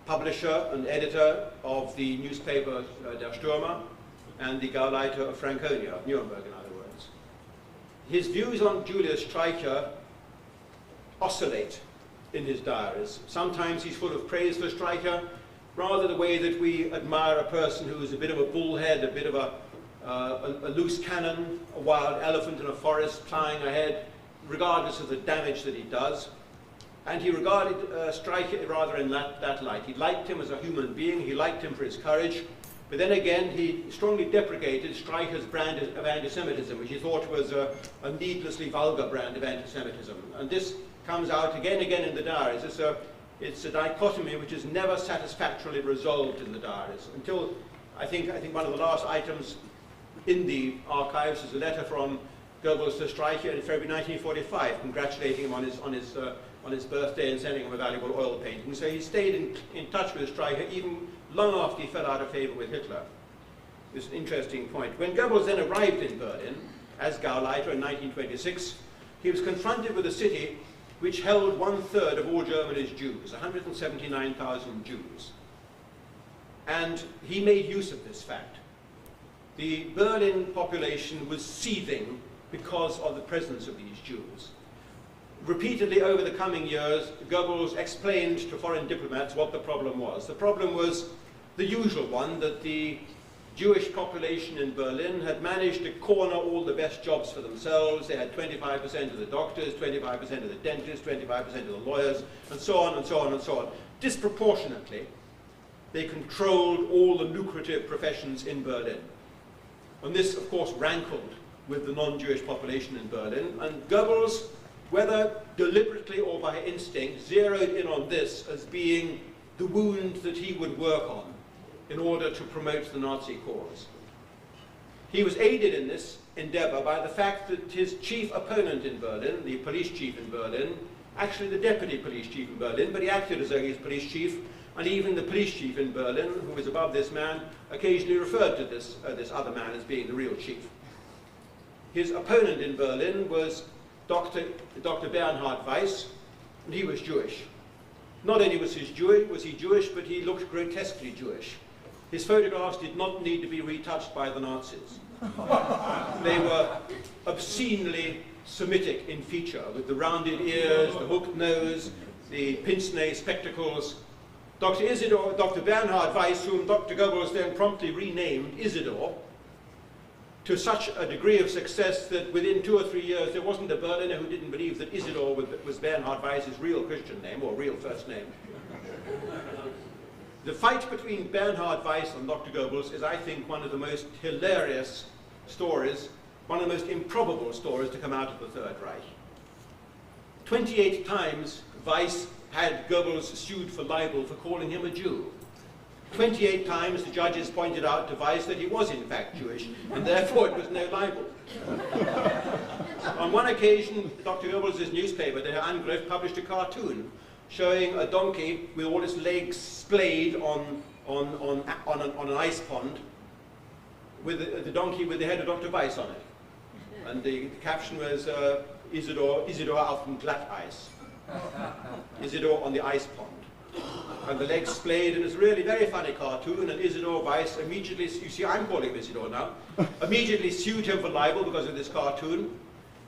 publisher and editor of the newspaper Der Stürmer and the Gauleiter of Franconia, Nuremberg in other words. His views on Julius Streicher oscillate in his diaries. Sometimes he's full of praise for Streicher, rather the way that we admire a person who is a bit of a bullhead, a bit of a loose cannon, a wild elephant in a forest ploughing ahead, regardless of the damage that he does. And he regarded Streicher rather in that light. He liked him as a human being, he liked him for his courage, but then again he strongly deprecated Streicher's brand of anti-Semitism, which he thought was a needlessly vulgar brand of anti-Semitism. And this comes out again and again in the diaries. It's a dichotomy which is never satisfactorily resolved in the diaries, until I think one of the last items in the archives is a letter from Goebbels to Streicher in February 1945, congratulating him on his birthday and sending him a valuable oil painting. So he stayed in touch with Streicher even long after he fell out of favor with Hitler. It's an interesting point. When Goebbels then arrived in Berlin as Gauleiter in 1926, he was confronted with a city which held 1/3 of all Germany's Jews, 179,000 Jews. And he made use of this fact. The Berlin population was seething because of the presence of these Jews. Repeatedly over the coming years, Goebbels explained to foreign diplomats what the problem was. The problem was the usual one, that the Jewish population in Berlin had managed to corner all the best jobs for themselves. They had 25% of the doctors, 25% of the dentists, 25% of the lawyers, and so on and so on and so on. Disproportionately, they controlled all the lucrative professions in Berlin. And this, of course, rankled with the non-Jewish population in Berlin. And Goebbels, whether deliberately or by instinct, zeroed in on this as being the wound that he would work on in order to promote the Nazi cause. He was aided in this endeavor by the fact that his chief opponent in Berlin, the police chief in Berlin, actually the deputy police chief in Berlin, but he acted as though he was police chief, and even the police chief in Berlin, who was above this man, occasionally referred to this other man as being the real chief. His opponent in Berlin was Dr. Bernhard Weiss, and he was Jewish. Not only was he Jewish, but he looked grotesquely Jewish. His photographs did not need to be retouched by the Nazis. They were obscenely Semitic in feature, with the rounded ears, the hooked nose, the pince-nez spectacles. Dr. Bernhard Weiss, whom Dr. Goebbels then promptly renamed Isidor, to such a degree of success that within 2 or 3 years there wasn't a Berliner who didn't believe that Isidor was Bernhard Weiss's real Christian name, or real first name. The fight between Bernhard Weiss and Dr. Goebbels is, I think, one of the most hilarious stories, one of the most improbable stories to come out of the Third Reich. 28 times Weiss had Goebbels sued for libel for calling him a Jew. 28 times the judges pointed out to Weiss that he was in fact Jewish, and therefore it was no libel. On one occasion, Dr. Goebbels' newspaper, Der Angriff, published a cartoon showing a donkey with all its legs splayed on an ice pond, with the donkey with the head of Dr. Weiss on it. And the caption was, Isidor auf dem Glatteis. Isidor on the ice pond. And the legs splayed, and it's really very funny cartoon, and Isidor Weiss immediately, you see I'm calling him Isidor now, immediately sued him for libel because of this cartoon.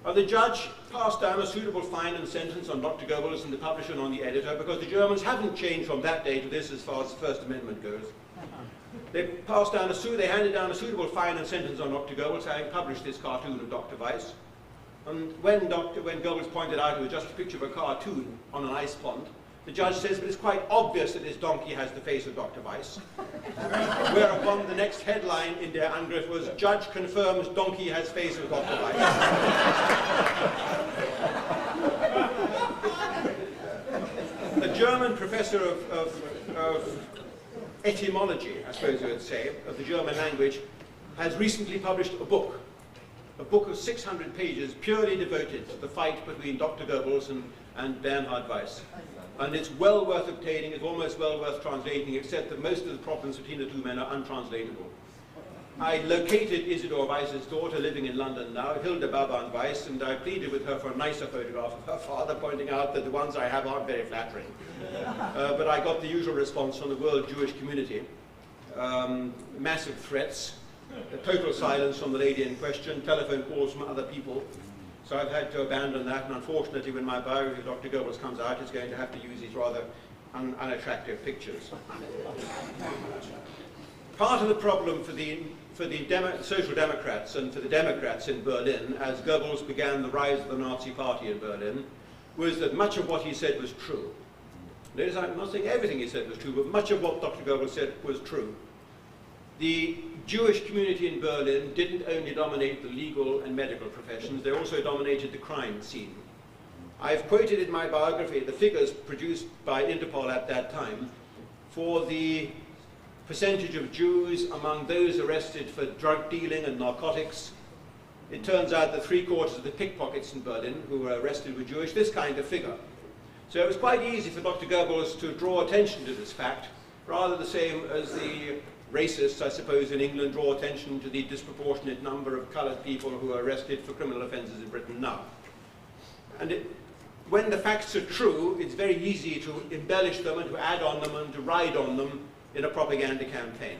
And the judge passed down a suitable fine and sentence on Dr. Goebbels and the publisher and on the editor, because the Germans haven't changed from that day to this as far as the First Amendment goes. They handed down a suitable fine and sentence on Dr. Goebbels, having published this cartoon of Dr. Weiss. And when Goebbels pointed out it was just a picture of a cartoon on an ice pond, the judge says, but it's quite obvious that this donkey has the face of Dr. Weiss. Whereupon the next headline in Der Angriff was, Judge confirms donkey has face of Dr. Weiss. A German professor of etymology, I suppose you would say, of the German language, has recently published a book of 600 pages purely devoted to the fight between Dr. Goebbels and Bernhard Weiss. And it's well worth obtaining, it's almost well worth translating, except that most of the problems between the two men are untranslatable. I located Isidor Weiss's daughter living in London now, Hilda Baban Weiss, and I pleaded with her for a nicer photograph of her father, pointing out that the ones I have aren't very flattering. But I got the usual response from the world Jewish community. Massive threats, total silence from the lady in question, telephone calls from other people. So I've had to abandon that, and unfortunately when my biography of Dr. Goebbels comes out, it's going to have to use these rather unattractive pictures. Part of the problem for the Social Democrats and for the Democrats in Berlin, as Goebbels began the rise of the Nazi Party in Berlin, was that much of what he said was true. Notice I'm not saying everything he said was true, but much of what Dr. Goebbels said was true. The Jewish community in Berlin didn't only dominate the legal and medical professions, they also dominated the crime scene. I've quoted in my biography the figures produced by Interpol at that time for the percentage of Jews among those arrested for drug dealing and narcotics. It turns out that 3/4 of the pickpockets in Berlin who were arrested were Jewish, this kind of figure. So it was quite easy for Dr. Goebbels to draw attention to this fact, rather the same as the racists, I suppose, in England draw attention to the disproportionate number of coloured people who are arrested for criminal offences in Britain now. And when the facts are true, it's very easy to embellish them and to add on them and to ride on them in a propaganda campaign.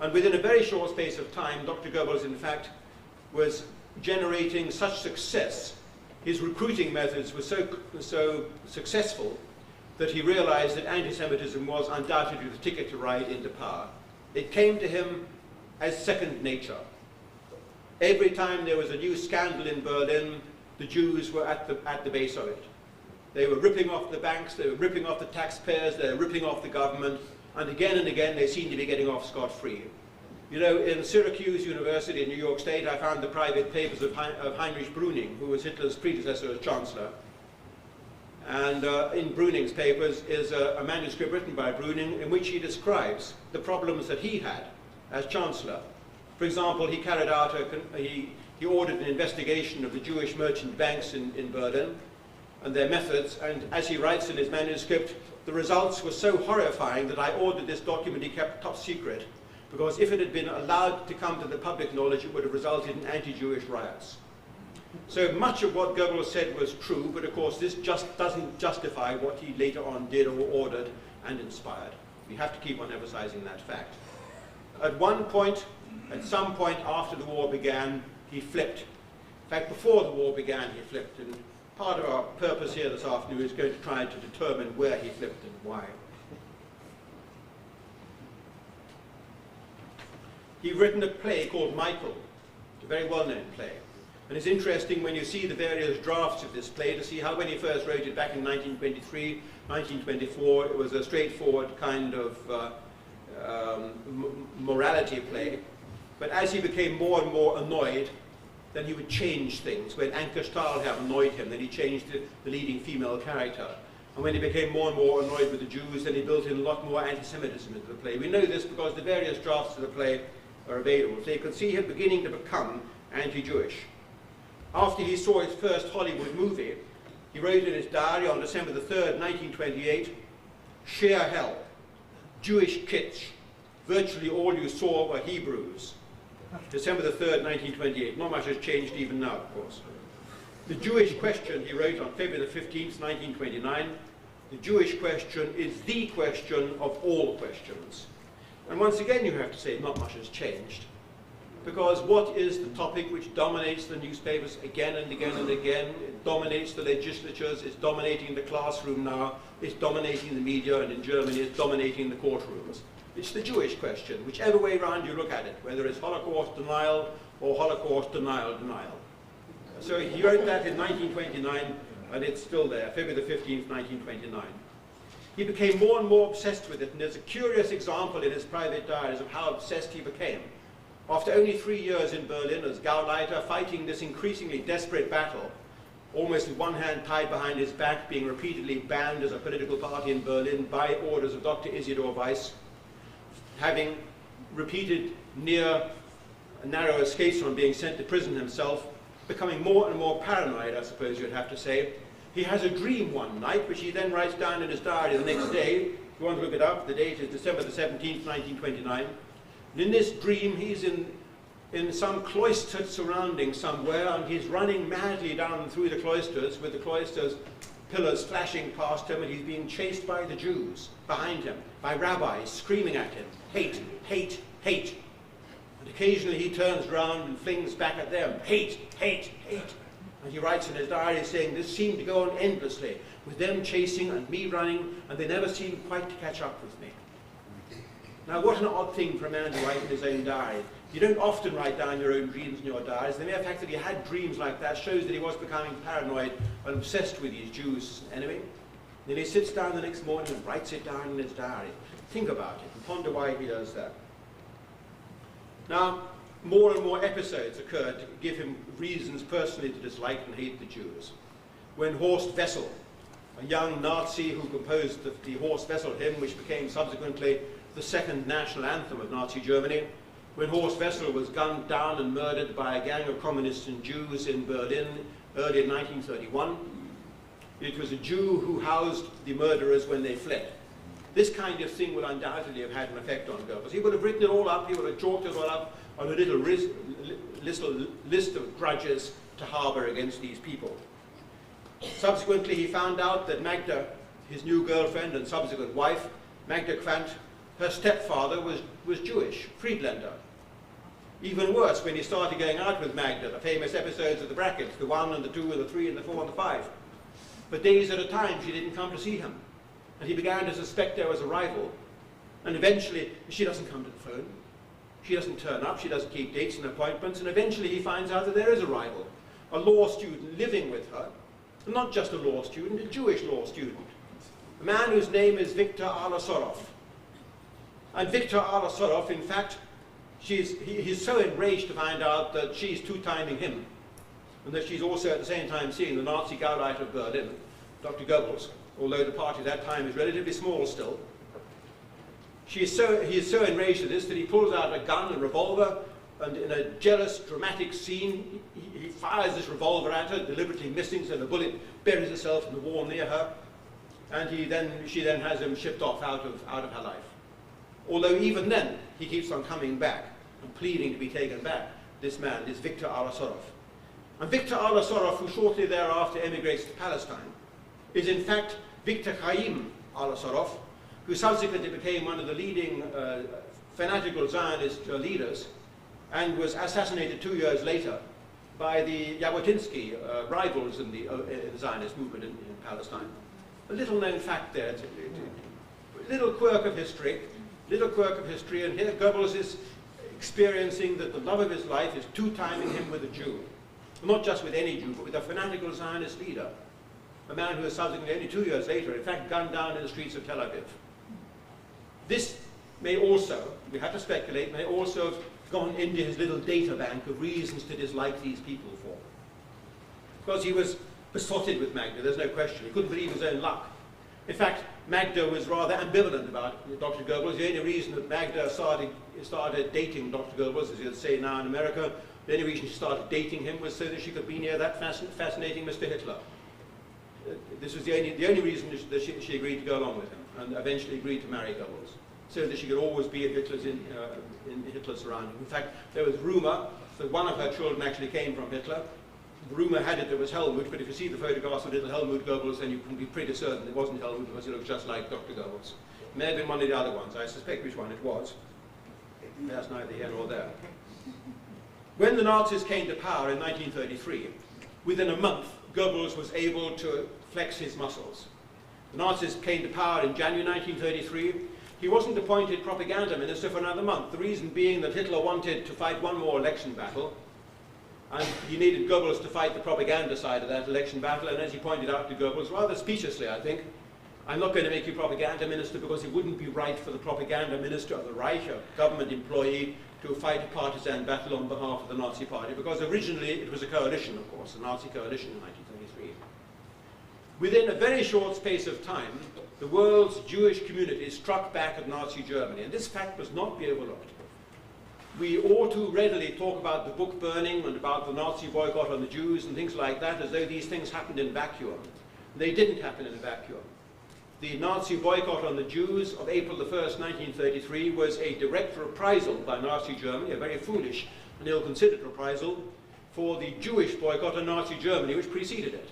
And within a very short space of time, Dr. Goebbels, in fact, was generating such success. His recruiting methods were so successful that he realized that anti-Semitism was undoubtedly the ticket to ride into power. It came to him as second nature. Every time there was a new scandal in Berlin, the Jews were at the base of it. They were ripping off the banks, they were ripping off the taxpayers, they were ripping off the government, and again they seemed to be getting off scot-free. You know, in Syracuse University in New York State, I found the private papers of Heinrich Brüning, who was Hitler's predecessor as Chancellor. And in Brüning's papers is a manuscript written by Brüning in which he describes the problems that he had as Chancellor. For example, he carried out he ordered an investigation of the Jewish merchant banks in Berlin and their methods, and as he writes in his manuscript, the results were so horrifying that I ordered this document be kept top secret, because if it had been allowed to come to the public knowledge, it would have resulted in anti-Jewish riots. So much of what Goebbels said was true, but of course this just doesn't justify what he later on did or ordered and inspired. We have to keep on emphasizing that fact. At one point, at some point after the war began, he flipped. In fact, before the war began, he flipped. And part of our purpose here this afternoon is going to try to determine where he flipped and why. He'd written a play called Michael, a very well-known play. And it's interesting when you see the various drafts of this play to see how when he first wrote it back in 1923, 1924, it was a straightforward kind of morality play. But as he became more and more annoyed, then he would change things. When Anke Stahlhelm annoyed him, then he changed the leading female character. And when he became more and more annoyed with the Jews, then he built in a lot more anti-Semitism into the play. We know this because the various drafts of the play are available. So you can see him beginning to become anti-Jewish. After he saw his first Hollywood movie, he wrote in his diary on December the 3rd, 1928, "Sheer hell, Jewish kitsch, virtually all you saw were Hebrews." December the 3rd, 1928. Not much has changed even now, of course. The Jewish question, he wrote on February the 15th, 1929, the Jewish question is the question of all questions. And once again you have to say not much has changed. Because what is the topic which dominates the newspapers again and again and again? It dominates the legislatures, it's dominating the classroom now, it's dominating the media, and in Germany it's dominating the courtrooms. It's the Jewish question, whichever way round you look at it, whether it's Holocaust denial or Holocaust denial. So he wrote that in 1929, and it's still there, February the 15th, 1929. He became more and more obsessed with it, and there's a curious example in his private diaries of how obsessed he became. After only 3 years in Berlin as Gauleiter, fighting this increasingly desperate battle, almost with one hand tied behind his back, being repeatedly banned as a political party in Berlin by orders of Dr. Isidor Weiss, having repeated narrow escapes from being sent to prison himself, becoming more and more paranoid, I suppose you'd have to say. He has a dream one night, which he then writes down in his diary the next day. If you want to look it up, the date is December the 17th, 1929. And in this dream, he's in some cloistered surrounding somewhere, and he's running madly down through the cloisters, with the cloisters pillars flashing past him, and he's being chased by the Jews behind him, by rabbis screaming at him, hate, hate, hate. And occasionally he turns round and flings back at them, hate, hate, hate. And he writes in his diary saying, this seemed to go on endlessly, with them chasing and me running, and they never seemed quite to catch up with me. Now, what an odd thing for a man to write in his own diary. You don't often write down your own dreams in your diaries. The mere fact that he had dreams like that shows that he was becoming paranoid and obsessed with these Jews as an enemy. Then he sits down the next morning and writes it down in his diary. Think about it and ponder why he does that. Now, more and more episodes occurred to give him reasons personally to dislike and hate the Jews. When Horst Wessel, a young Nazi who composed the Horst Wessel hymn, which became subsequently the second national anthem of Nazi Germany, when Horst Wessel was gunned down and murdered by a gang of communists and Jews in Berlin early in 1931. It was a Jew who housed the murderers when they fled. This kind of thing would undoubtedly have had an effect on Goebbels. He would have written it all up, he would have chalked it all up on a little list of grudges to harbor against these people. Subsequently, he found out that Magda, his new girlfriend and subsequent wife, Magda Quandt, her stepfather was Jewish, Friedlander. Even worse, when he started going out with Magda, the famous episodes of the brackets, the 1 and the 2 and the 3 and the 4 and the 5. For days at a time, she didn't come to see him. And he began to suspect there was a rival. And eventually, she doesn't come to the phone. She doesn't turn up, she doesn't keep dates and appointments, and eventually he finds out that there is a rival, a law student living with her. And not just a law student, a Jewish law student. A man whose name is Viktor Alasorov. And Viktor Alasorov, in fact, he's so enraged to find out that she's two-timing him, and that she's also at the same time seeing the Nazi Gauleiter of Berlin, Dr. Goebbels, although the party at that time is relatively small still. He is so enraged at this that he pulls out a gun, a revolver, and in a jealous, dramatic scene, he fires this revolver at her, deliberately missing, so the bullet buries itself in the wall near her, and she then has him shipped off out of her life. Although even then, he keeps on coming back and pleading to be taken back. This man is Viktor Arasorov. And Viktor Arasorov, who shortly thereafter emigrates to Palestine, is in fact Viktor Chaim Arasorov, who subsequently became one of the leading fanatical Zionist leaders and was assassinated 2 years later by the Jabotinsky rivals in the Zionist movement in Palestine. A little known fact there, a little quirk of history, and here Goebbels is experiencing that the love of his life is two-timing him with a Jew. Not just with any Jew, but with a fanatical Zionist leader. A man who was subsequently, only 2 years later, in fact, gunned down in the streets of Tel Aviv. This may also, we have to speculate, may also have gone into his little data bank of reasons to dislike these people for. Because he was besotted with Magda, there's no question. He couldn't believe his own luck. In fact, Magda was rather ambivalent about Dr. Goebbels. The only reason that Magda started dating Dr. Goebbels, as you'd say now in America, the only reason she started dating him was so that she could be near that fascinating Mr. Hitler. This was the only reason that she agreed to go along with him, and eventually agreed to marry Goebbels, so that she could always be in Hitler's surrounding. In fact, there was rumour that one of her children actually came from Hitler. The rumour had it was Helmut, but if you see the photographs of little Helmut Goebbels, then you can be pretty certain it wasn't Helmut because he looked just like Dr. Goebbels. It may have been one of the other ones. I suspect which one it was. That's neither here nor there. When the Nazis came to power in 1933, within a month, Goebbels was able to flex his muscles. The Nazis came to power in January 1933. He wasn't appointed propaganda minister for another month, the reason being that Hitler wanted to fight one more election battle, and he needed Goebbels to fight the propaganda side of that election battle, and as he pointed out to Goebbels, rather speciously, I think, I'm not going to make you propaganda minister because it wouldn't be right for the propaganda minister of the Reich, a government employee, to fight a partisan battle on behalf of the Nazi Party, because originally it was a coalition, of course, a Nazi coalition in 1933. Within a very short space of time, the world's Jewish community struck back at Nazi Germany, and this fact must not be overlooked. We all too readily talk about the book burning and about the Nazi boycott on the Jews and things like that as though these things happened in a vacuum. They didn't happen in a vacuum. The Nazi boycott on the Jews of April the 1st, 1933 was a direct reprisal by Nazi Germany, a very foolish and ill-considered reprisal, for the Jewish boycott on Nazi Germany which preceded it.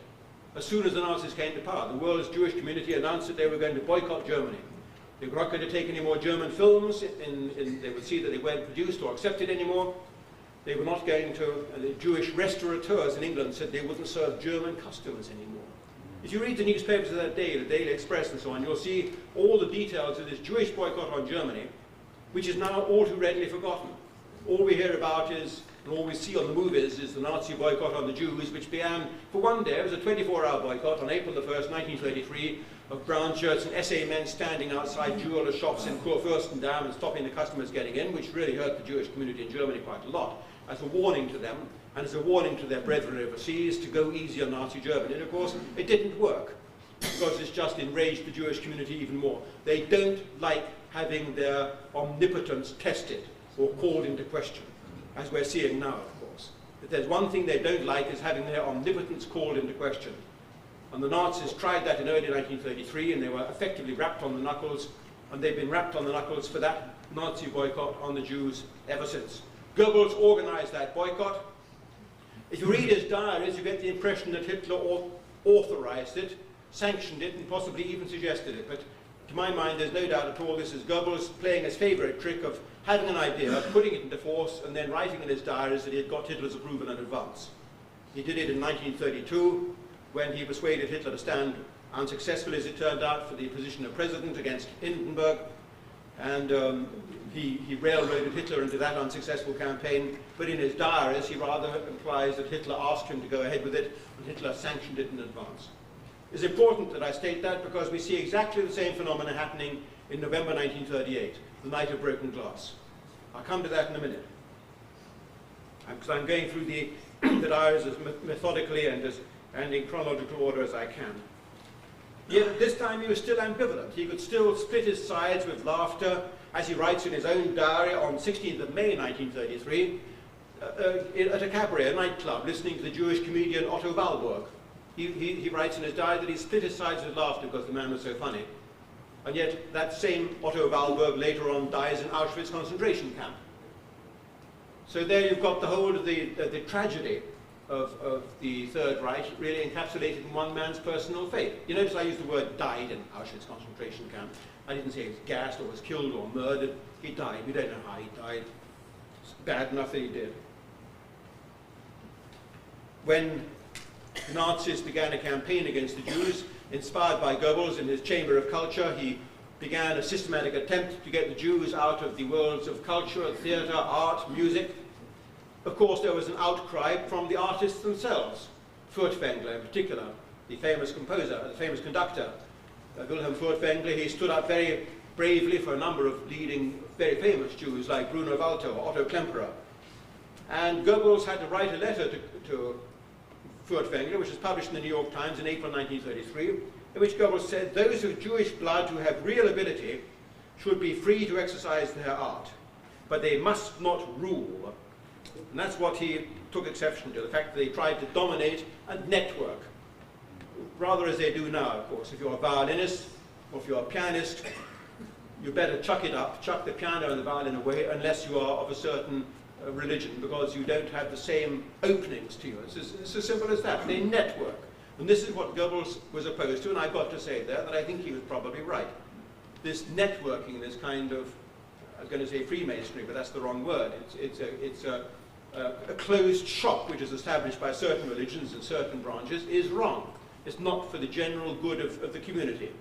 As soon as the Nazis came to power, the world's Jewish community announced that they were going to boycott Germany. They were not going to take any more German films, they would see that they weren't produced or accepted anymore. They were not going to, the Jewish restaurateurs in England said they wouldn't serve German customers anymore. If you read the newspapers of that day, the Daily Express and so on, you'll see all the details of this Jewish boycott on Germany, which is now all too readily forgotten. All we hear about is, and all we see on the movies, is the Nazi boycott on the Jews, which began for one day. It was a 24-hour boycott on April the 1st, 1933, of brown shirts and SA men standing outside jeweler shops in Kurfürstendamm and stopping the customers getting in, which really hurt the Jewish community in Germany quite a lot, as a warning to them, and as a warning to their brethren overseas to go easy on Nazi Germany. And of course, it didn't work, because it's just enraged the Jewish community even more. They don't like having their omnipotence tested or called into question, as we're seeing now, of course. If there's one thing they don't like is having their omnipotence called into question. And the Nazis tried that in early 1933, and they were effectively wrapped on the knuckles, and they've been wrapped on the knuckles for that Nazi boycott on the Jews ever since. Goebbels organized that boycott. If you read his diaries, you get the impression that Hitler authorized it, sanctioned it, and possibly even suggested it. But to my mind, there's no doubt at all this is Goebbels playing his favorite trick of having an idea, putting it into force, and then writing in his diaries that he had got Hitler's approval in advance. He did it in 1932, when he persuaded Hitler to stand unsuccessfully, as it turned out, for the position of president against Hindenburg, and he railroaded Hitler into that unsuccessful campaign, but in his diaries he rather implies that Hitler asked him to go ahead with it, and Hitler sanctioned it in advance. It's important that I state that because we see exactly the same phenomena happening in November 1938, the night of broken glass. I'll come to that in a minute, because I'm going through the diaries as methodically and in chronological order as I can. Yet at this time he was still ambivalent. He could still split his sides with laughter, as he writes in his own diary on 16th of May 1933, at a cabaret, a nightclub, listening to the Jewish comedian Otto Walburg. He writes in his diary that he split his sides with laughter because the man was so funny. And yet that same Otto Walberg later on dies in Auschwitz concentration camp. So there you've got the whole of the tragedy of the Third Reich really encapsulated in one man's personal fate. You notice I used the word died in Auschwitz concentration camp. I didn't say he was gassed or was killed or murdered. He died. We don't know how he died. It's bad enough that he did. When the Nazis began a campaign against the Jews, inspired by Goebbels in his Chamber of Culture, he began a systematic attempt to get the Jews out of the worlds of culture, theatre, art, music. Of course, there was an outcry from the artists themselves. Furtwängler in particular, the famous composer, the famous conductor, Wilhelm Furtwängler, he stood up very bravely for a number of leading, very famous Jews like Bruno Walter or Otto Klemperer. And Goebbels had to write a letter to Furtwängler, which was published in the New York Times in April 1933, in which Goebbels said, "Those of Jewish blood who have real ability should be free to exercise their art, but they must not rule." And that's what he took exception to, the fact that they tried to dominate and network, rather as they do now, of course. If you're a violinist or if you're a pianist, you better chuck it up, chuck the piano and the violin away, unless you are of a certain religion, because you don't have the same openings to you. It's as simple as that. They network. And this is what Goebbels was opposed to, and I've got to say there that I think he was probably right. This networking, this kind of, I was going to say Freemasonry, but that's the wrong word. It's a closed shop which is established by certain religions and certain branches is wrong. It's not for the general good of the community.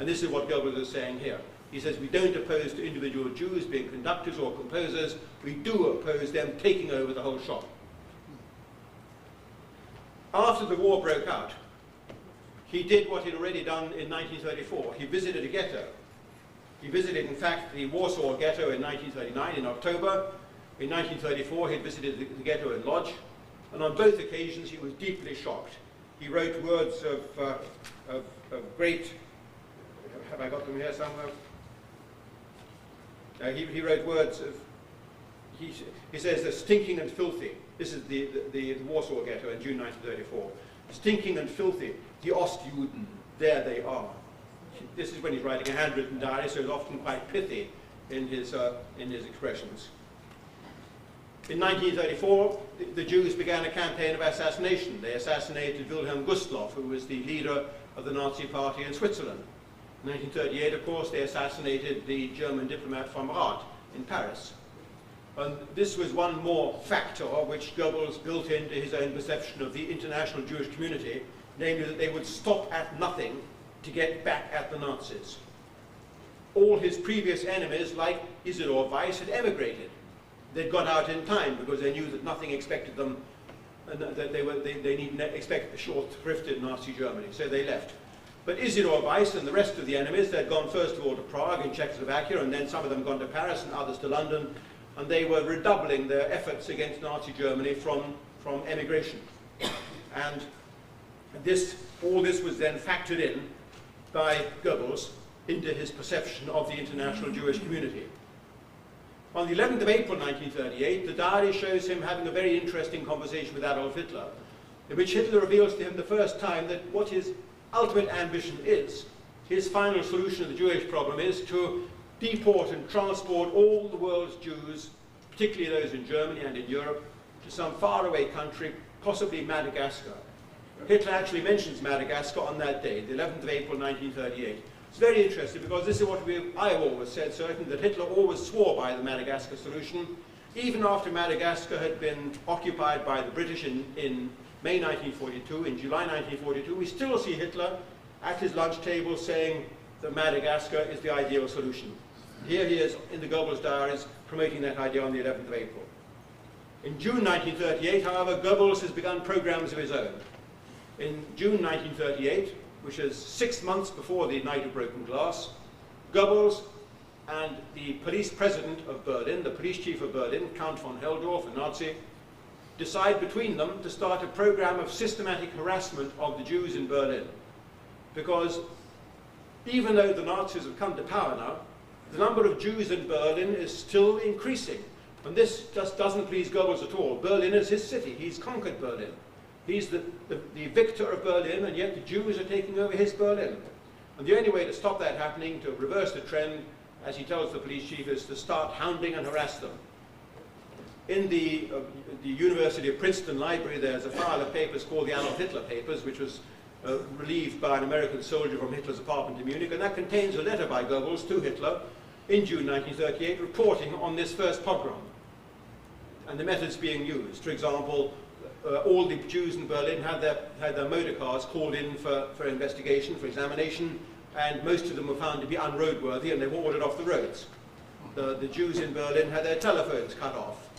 And this is what Goebbels is saying here. He says we don't oppose to individual Jews being conductors or composers. We do oppose them taking over the whole shop. After the war broke out, he did what he'd already done in 1934. He visited a ghetto. He visited, in fact, the Warsaw ghetto in 1939 in October. In 1934, he visited the ghetto in Lodz. And on both occasions, he was deeply shocked. He wrote words of great, have I got them here somewhere? He wrote words of, he says they're stinking and filthy. This is the Warsaw ghetto in June 1934. Stinking and filthy, the Ostjuden, there they are. This is when he's writing a handwritten diary, so it's often quite pithy in his expressions. In 1934, the Jews began a campaign of assassination. They assassinated Wilhelm Gustloff, who was the leader of the Nazi party in Switzerland. In 1938, of course, they assassinated the German diplomat von Rath in Paris. And this was one more factor which Goebbels built into his own perception of the international Jewish community, namely that they would stop at nothing to get back at the Nazis. All his previous enemies, like Isidor Weiss, had emigrated. They'd got out in time because they knew that nothing expected them, and that they needn't expect the short-thrifted Nazi Germany, so they left. But Isidor Weiss and the rest of the enemies, they'd gone first of all to Prague in Czechoslovakia, and then some of them gone to Paris and others to London, and they were redoubling their efforts against Nazi Germany from emigration. And all this was then factored in by Goebbels into his perception of the international Jewish community. On the 11th of April 1938, the diary shows him having a very interesting conversation with Adolf Hitler, in which Hitler reveals to him the first time that what his ultimate ambition is, his final solution to the Jewish problem is to deport and transport all the world's Jews, particularly those in Germany and in Europe, to some faraway country, possibly Madagascar. Hitler actually mentions Madagascar on that day, the 11th of April 1938. It's very interesting because this is what I've always said, certain that Hitler always swore by the Madagascar solution. Even after Madagascar had been occupied by the British in May 1942, in July 1942, we still see Hitler at his lunch table saying that Madagascar is the ideal solution. Here he is in the Goebbels diaries promoting that idea on the 11th of April. In June 1938, however, Goebbels has begun programs of his own. In June 1938, which is 6 months before the Night of Broken Glass, Goebbels and the police president of Berlin, the police chief of Berlin, Count von Helldorf, a Nazi, decide between them to start a program of systematic harassment of the Jews in Berlin. Because even though the Nazis have come to power now, the number of Jews in Berlin is still increasing. And this just doesn't please Goebbels at all. Berlin is his city. He's conquered Berlin. He's the victor of Berlin, and yet the Jews are taking over his Berlin. And the only way to stop that happening, to reverse the trend, as he tells the police chief, is to start hounding and harass them. In the University of Princeton library, there's a file of papers called the Adolf Hitler Papers, which was relieved by an American soldier from Hitler's apartment in Munich, and that contains a letter by Goebbels to Hitler in June 1938 reporting on this first pogrom and the methods being used. For example, all the Jews in Berlin had their motor cars called in for investigation, for examination, and most of them were found to be unroadworthy and they were ordered off the roads. The Jews in Berlin had their telephones cut off.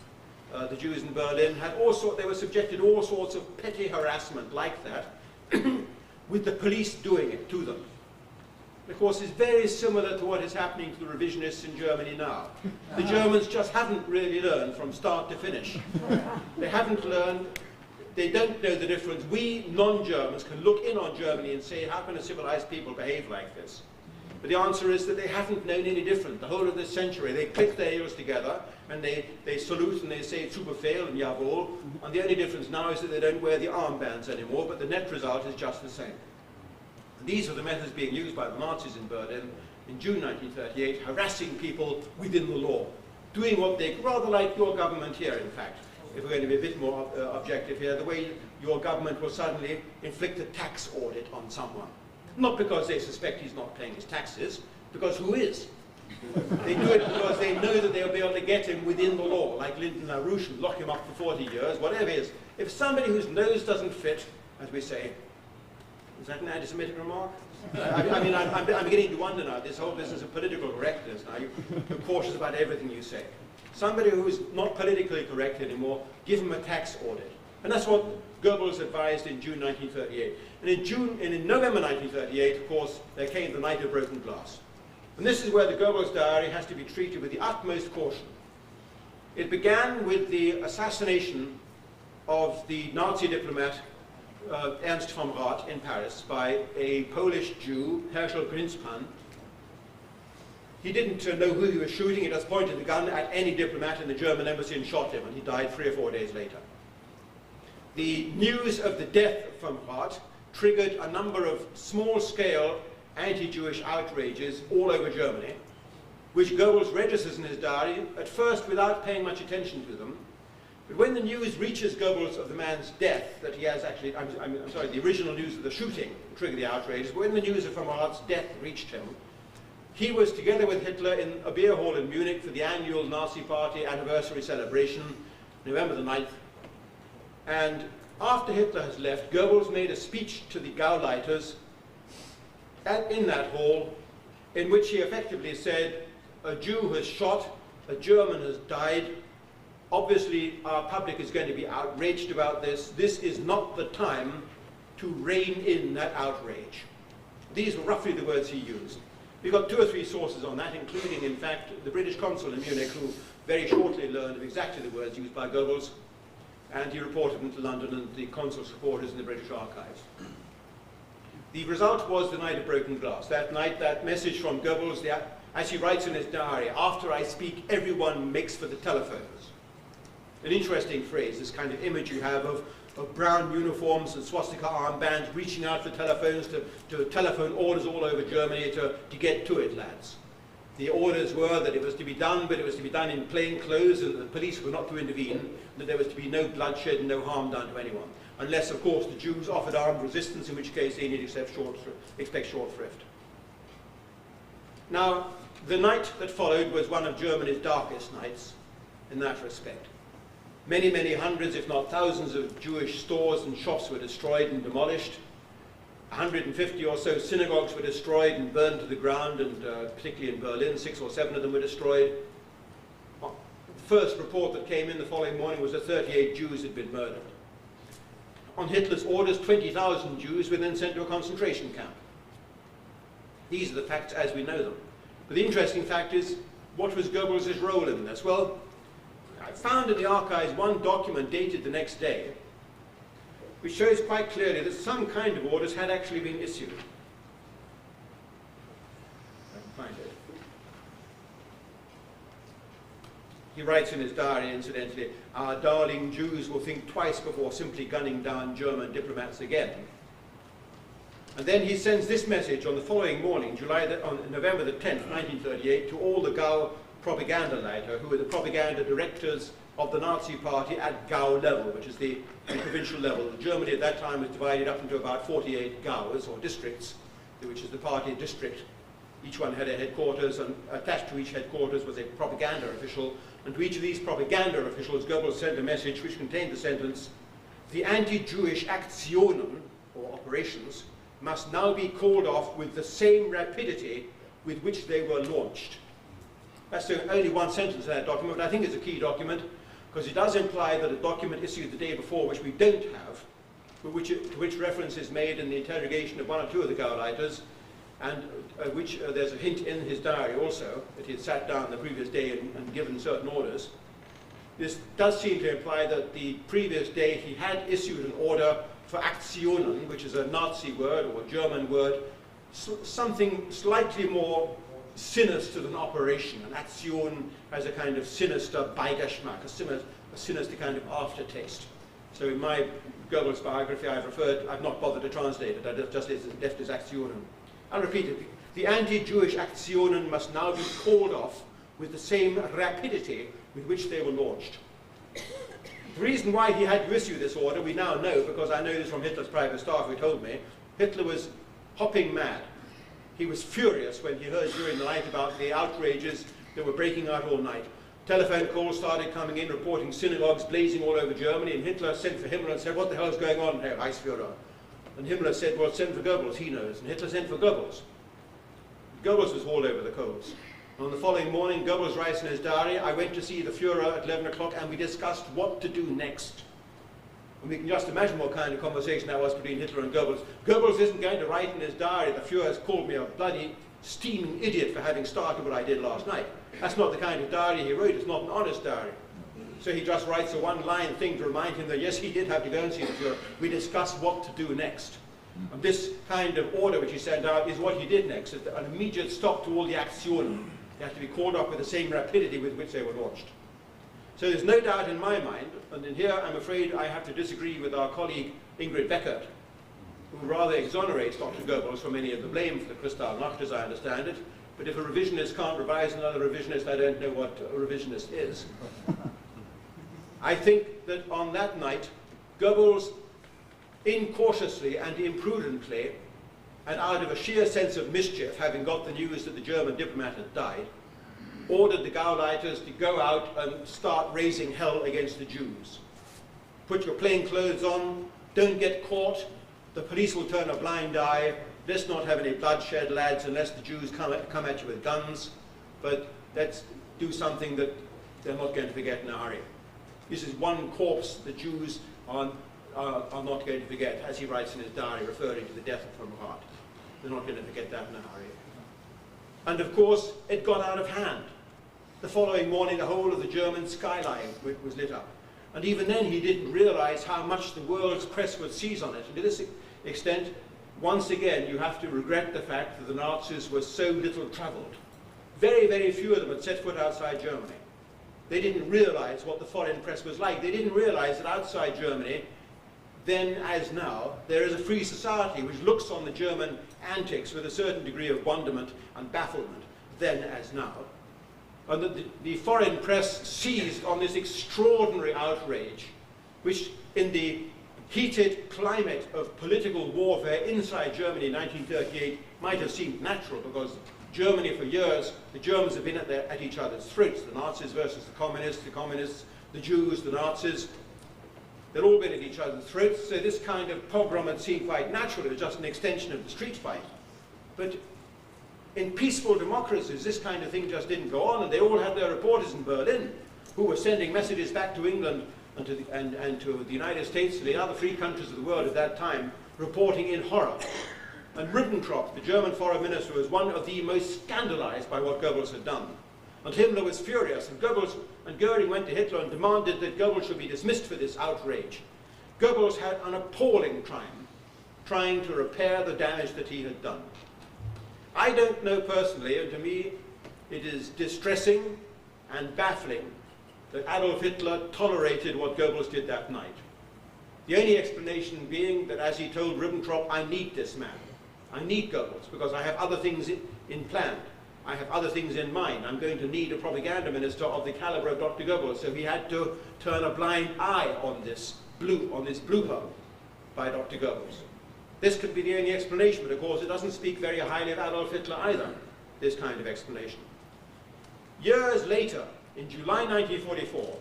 The Jews in Berlin had they were subjected to all sorts of petty harassment like that, with the police doing it to them. Of course, it's very similar to what is happening to the revisionists in Germany now. The Germans just haven't really learned from start to finish. They haven't learned, they don't know the difference. We non-Germans can look in on Germany and say, how can a civilized people behave like this? But the answer is that they haven't known any different. The whole of this century, they click their heels together and they salute and they say Superfehl and Jawohl. And the only difference now is that they don't wear the armbands anymore, but the net result is just the same. These are the methods being used by the Nazis in Berlin in June 1938, harassing people within the law, doing what they, rather like your government here, in fact, if we're going to be a bit more objective here, the way your government will suddenly inflict a tax audit on someone. Not because they suspect he's not paying his taxes, because who is? They do it because they know that they'll be able to get him within the law, like Lyndon LaRouche, and lock him up for 40 years, whatever it is. If somebody whose nose doesn't fit, as we say, is that an anti-Semitic remark? I'm beginning to wonder now, this whole business of political correctness now, you're cautious about everything you say. Somebody who's not politically correct anymore, give him a tax audit. And that's what Goebbels advised in June 1938. And in November 1938, of course, there came the night of broken glass. And this is where the Goebbels diary has to be treated with the utmost caution. It began with the assassination of the Nazi diplomat Ernst von Rath in Paris by a Polish Jew, Herschel Greenspan. He didn't know who he was shooting. He just pointed the gun at any diplomat in the German embassy and shot him, and he died 3 or 4 days later. The news of the death of von Rath triggered a number of small-scale anti-Jewish outrages all over Germany, which Goebbels registers in his diary, at first without paying much attention to them. But when the news reaches Goebbels of the man's death, that he has actually, I'm sorry, the original news of the shooting triggered the outrages, but when the news of von Rath's death reached him, he was together with Hitler in a beer hall in Munich for the annual Nazi Party anniversary celebration, November the 9th. And after Hitler has left, Goebbels made a speech to the Gauleiters in that hall, in which he effectively said, a Jew has shot, a German has died. Obviously, our public is going to be outraged about this. This is not the time to rein in that outrage. These were roughly the words he used. We've got 2 or 3 sources on that, including, in fact, the British consul in Munich, who very shortly learned of exactly the words used by Goebbels, and he reported them to London and the consul's supporters in the British archives. The result was the night of broken glass. That night, that message from Goebbels, as he writes in his diary, after I speak, everyone makes for the telephones. An interesting phrase, this kind of image you have of brown uniforms and swastika armbands reaching out for telephones to telephone orders all over Germany to get to it, lads. The orders were that it was to be done, but it was to be done in plain clothes, and the police were not to intervene, that there was to be no bloodshed and no harm done to anyone. Unless, of course, the Jews offered armed resistance, in which case they need to expect short shrift. Now, the night that followed was one of Germany's darkest nights in that respect. Many, many hundreds, if not thousands, of Jewish stores and shops were destroyed and demolished. 150 or so synagogues were destroyed and burned to the ground, and particularly in Berlin, 6 or 7 of them were destroyed. The first report that came in the following morning was that 38 Jews had been murdered. On Hitler's orders, 20,000 Jews were then sent to a concentration camp. These are the facts as we know them. But the interesting fact is, what was Goebbels' role in this? Well, I found in the archives one document dated the next day, which shows quite clearly that some kind of orders had actually been issued. I can find it. He writes in his diary, incidentally, our darling Jews will think twice before simply gunning down German diplomats again. And then he sends this message on the following morning, on November the 10th, 1938, to all the Gau Propagandaleiter, who were the propaganda directors of the Nazi Party at Gau level, which is the provincial level. Germany at that time was divided up into about 48 Gaus, or districts, which is the party district. Each one had a headquarters, and attached to each headquarters was a propaganda official. And to each of these propaganda officials, Goebbels sent a message which contained the sentence, "The anti-Jewish Aktionen, or operations, must now be called off with the same rapidity with which they were launched." That's only one sentence in that document, but I think it's a key document, because it does imply that a document issued the day before, which we don't have, but to which reference is made in the interrogation of one or two of the Gauleiters, and which there's a hint in his diary also, that he had sat down the previous day and given certain orders. This does seem to imply that the previous day he had issued an order for Aktionen, which is a Nazi word or a German word, something slightly more sinister than operation. An Aktion has a kind of sinister Beigeschmack, a sinister kind of aftertaste. So in my Goebbels biography I've not bothered to translate it, I just left as Aktionen. I'll repeat it. The anti-Jewish Aktionen must now be called off with the same rapidity with which they were launched. The reason why he had to issue this order we now know, because I know this from Hitler's private staff who told me. Hitler was hopping mad. He was furious when he heard during the night about the outrages that were breaking out all night. Telephone calls started coming in reporting synagogues blazing all over Germany, and Hitler sent for Himmler and said, "What the hell is going on, Herr Reichsführer?" And Himmler said, "Well, send for Goebbels, he knows." And Hitler sent for Goebbels. Goebbels was all over the coals. On the following morning, Goebbels writes in his diary, "I went to see the Führer at 11 o'clock and we discussed what to do next." And we can just imagine what kind of conversation that was between Hitler and Goebbels. Goebbels isn't going to write in his diary, "The Führer has called me a bloody steaming idiot for having started what I did last night." That's not the kind of diary he wrote. It's not an honest diary. So he just writes a one-line thing to remind him that, yes, he did have to go and see the Führer. We discussed what to do next. And this kind of order which he sent out is what he did next. An immediate stop to all the Aktionen. They have to be called up with the same rapidity with which they were launched. So there's no doubt in my mind, and in here I'm afraid I have to disagree with our colleague Ingrid Beckert, who rather exonerates Dr. Goebbels from any of the blame for the Kristallnacht, as I understand it. But if a revisionist can't revise another revisionist, I don't know what a revisionist is. I think that on that night, Goebbels, incautiously and imprudently, and out of a sheer sense of mischief, having got the news that the German diplomat had died, ordered the Gauleiters to go out and start raising hell against the Jews. Put your plain clothes on, don't get caught, the police will turn a blind eye, let's not have any bloodshed, lads, unless the Jews come at you with guns, but let's do something that they're not going to forget in a hurry. This is one corpse the Jews are not going to forget, as he writes in his diary, referring to the death of Hart. They're not going to forget that in a hurry. And of course, it got out of hand. The following morning, the whole of the German skyline was lit up. And even then, he didn't realize how much the world's press would seize on it. And to this extent, once again, you have to regret the fact that the Nazis were so little traveled. Very, very few of them had set foot outside Germany. They didn't realize what the foreign press was like. They didn't realize that outside Germany, then as now, there is a free society which looks on the German antics with a certain degree of wonderment and bafflement, then as now. And that the foreign press seized on this extraordinary outrage, which in the heated climate of political warfare inside Germany in 1938 might have seemed natural, because Germany for years, the Germans have been at each other's throats, the Nazis versus the communists, the Jews, the Nazis. They'd all been at each other's throats, so this kind of pogrom had seemed quite natural. It was just an extension of the street fight. But in peaceful democracies, this kind of thing just didn't go on, and they all had their reporters in Berlin who were sending messages back to England and to the United States and the other free countries of the world at that time, reporting in horror. And Ribbentrop, the German foreign minister, was one of the most scandalized by what Goebbels had done. And Himmler was furious, and Goebbels and Goering went to Hitler and demanded that Goebbels should be dismissed for this outrage. Goebbels had an appalling time trying to repair the damage that he had done. I don't know personally, and to me it is distressing and baffling that Adolf Hitler tolerated what Goebbels did that night. The only explanation being that, as he told Ribbentrop, "I need this man." I need Goebbels because I have other things in plan. I have other things in mind. I'm going to need a propaganda minister of the caliber of Dr. Goebbels. So he had to turn a blind eye on this blooper by Dr. Goebbels. This could be the only explanation, but of course it doesn't speak very highly of Adolf Hitler either, this kind of explanation. Years later, in July 1944,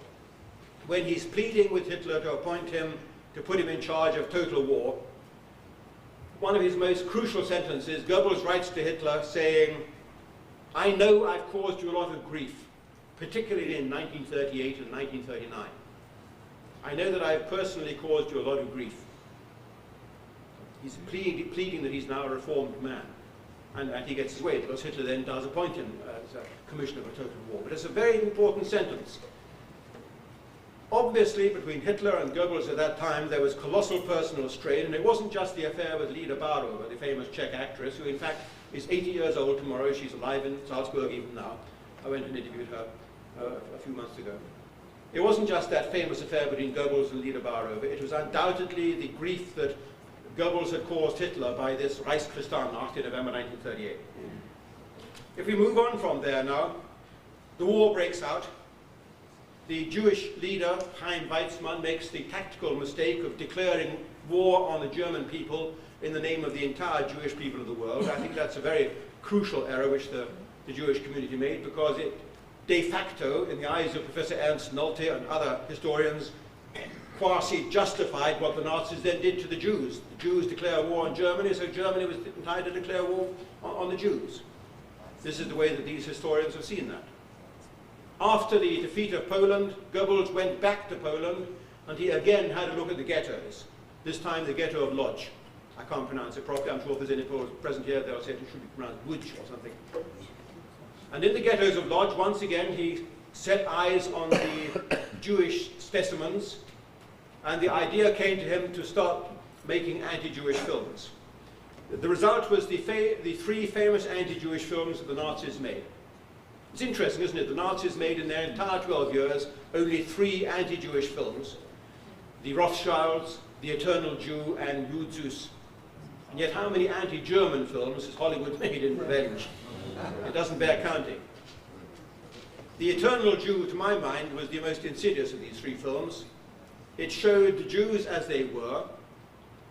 when he's pleading with Hitler to appoint him, to put him in charge of total war, one of his most crucial sentences, Goebbels writes to Hitler saying, I know I've caused you a lot of grief, particularly in 1938 and 1939. I know that I've personally caused you a lot of grief. He's pleading that he's now a reformed man. And he gets his way, because Hitler then does appoint him as a commissioner of a total war. But it's a very important sentence. Obviously, between Hitler and Goebbels at that time, there was colossal personal strain, and it wasn't just the affair with Lida Barova, the famous Czech actress, who in fact is 80 years old tomorrow. She's alive in Salzburg even now. I went and interviewed her a few months ago. It wasn't just that famous affair between Goebbels and Lida Barova. It was undoubtedly the grief that Goebbels had caused Hitler by this Reichskristallnacht in November 1938. If we move on from there now, the war breaks out. The Jewish leader, Chaim Weizmann, makes the tactical mistake of declaring war on the German people in the name of the entire Jewish people of the world. I think that's a very crucial error which the Jewish community made, because it de facto, in the eyes of Professor Ernst Nolte and other historians, quasi-justified what the Nazis then did to the Jews. The Jews declare war on Germany, so Germany was entitled to declare war on the Jews. This is the way that these historians have seen that. After the defeat of Poland, Goebbels went back to Poland, and he again had a look at the ghettos, this time the ghetto of Lodz. I can't pronounce it properly. I'm sure if there's any Poles present here, they'll say it should be pronounced Łódź or something. And in the ghettos of Lodz, once again, he set eyes on the Jewish specimens, and the idea came to him to start making anti-Jewish films. The result was the three famous anti-Jewish films that the Nazis made. It's interesting, isn't it? The Nazis made in their entire 12 years only 3 anti-Jewish films: The Rothschilds, The Eternal Jew, and Yud Zeus. And yet how many anti-German films has Hollywood made in revenge? It doesn't bear counting. The Eternal Jew, to my mind, was the most insidious of these 3 films. It showed the Jews as they were.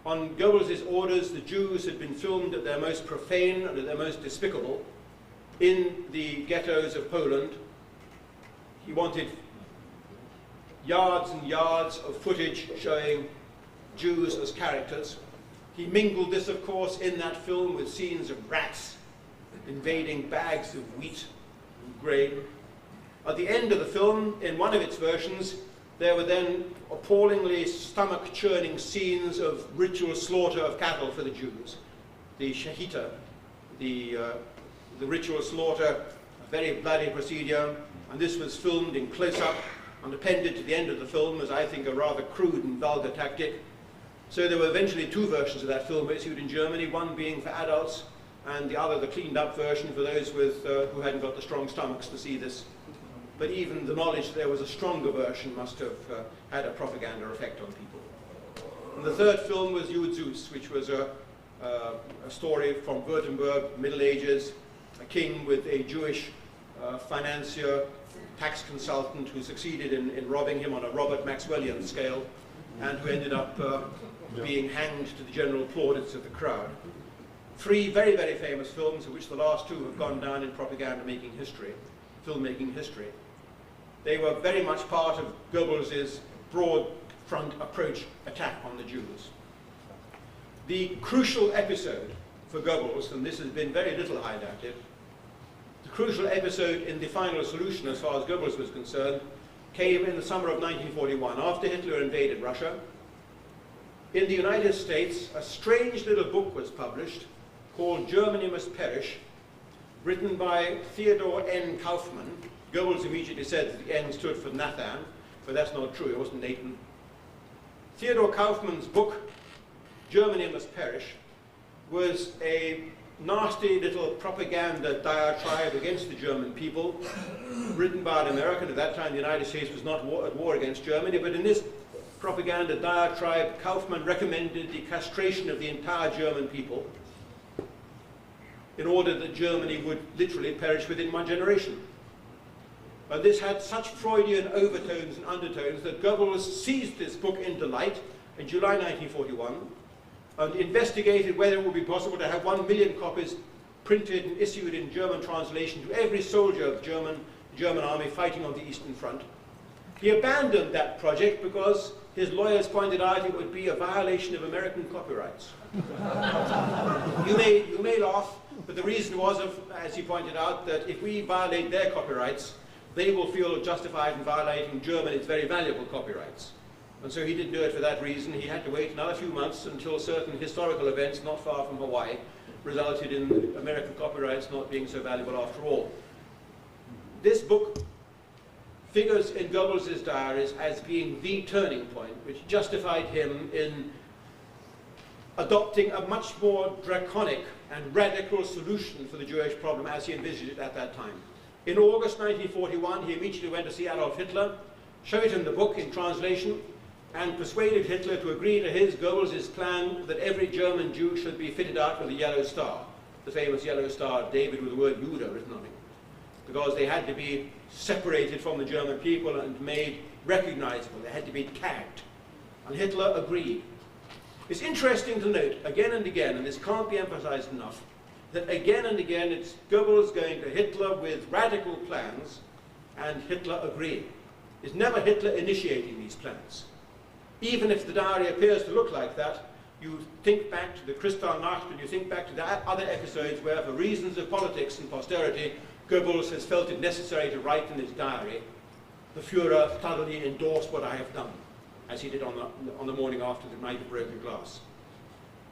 On Goebbels' orders, the Jews had been filmed at their most profane and at their most despicable in the ghettos of Poland. He wanted yards and yards of footage showing Jews as characters. He mingled this, of course, in that film with scenes of rats invading bags of wheat and grain. At the end of the film, in one of its versions, there were then appallingly stomach-churning scenes of ritual slaughter of cattle for the Jews. The shechita, the ritual slaughter, a very bloody procedure, and this was filmed in close-up and appended to the end of the film as, I think, a rather crude and vulgar tactic. So there were eventually 2 versions of that film issued in Germany, one being for adults and the other the cleaned-up version for those with, who hadn't got the strong stomachs to see this. But even the knowledge that there was a stronger version must have had a propaganda effect on people. And the 3rd film was Yud Zeus, which was a story from Württemberg, Middle Ages, a king with a Jewish financier, tax consultant who succeeded in robbing him on a Robert Maxwellian scale, and who ended up being hanged to the general plaudits of the crowd. 3 very, very famous films, of which the last 2 have gone down in propaganda-making history, filmmaking history. They were very much part of Goebbels' broad front approach attack on the Jews. The crucial episode for Goebbels, and this has been very little highlighted, the crucial episode in the final solution as far as Goebbels was concerned came in the summer of 1941, after Hitler invaded Russia. In the United States, a strange little book was published called Germany Must Perish, written by Theodor N. Kaufmann. Goebbels immediately said that the N stood for Nathan, but that's not true, it wasn't Nathan. Theodor Kaufmann's book, Germany Must Perish, was a nasty little propaganda diatribe against the German people, written by an American. At that time, the United States was not at war against Germany, but in this propaganda diatribe, Kaufmann recommended the castration of the entire German people. in order that Germany would literally perish within one generation. And this had such Freudian overtones and undertones that Goebbels seized this book into light in July 1941 and investigated whether it would be possible to have 1 million copies printed and issued in German translation to every soldier of the German army fighting on the Eastern Front. He abandoned that project because his lawyers pointed out it would be a violation of American copyrights. You may laugh, but the reason was, as he pointed out, that if we violate their copyrights, they will feel justified in violating Germany's very valuable copyrights. And so he didn't do it for that reason. He had to wait another few months until certain historical events not far from Hawaii resulted in American copyrights not being so valuable after all. This book figures in Goebbels' diaries as being the turning point, which justified him in adopting a much more draconic and radical solution for the Jewish problem as he envisaged it at that time. In August 1941, he immediately went to see Adolf Hitler, showed him the book in translation, and persuaded Hitler to agree to his, Goebbels' plan that every German Jew should be fitted out with a yellow star, the famous yellow star, David with the word Judah written on it, because they had to be separated from the German people and made recognizable. They had to be tagged. And Hitler agreed. It's interesting to note again and again, and this can't be emphasized enough, that again and again it's Goebbels going to Hitler with radical plans and Hitler agreeing. It's never Hitler initiating these plans. Even if the diary appears to look like that, you think back to the Kristallnacht and you think back to the other episodes where, for reasons of politics and posterity, Goebbels has felt it necessary to write in his diary, the Führer thoroughly endorsed what I have done, as he did on the morning after the night of broken glass.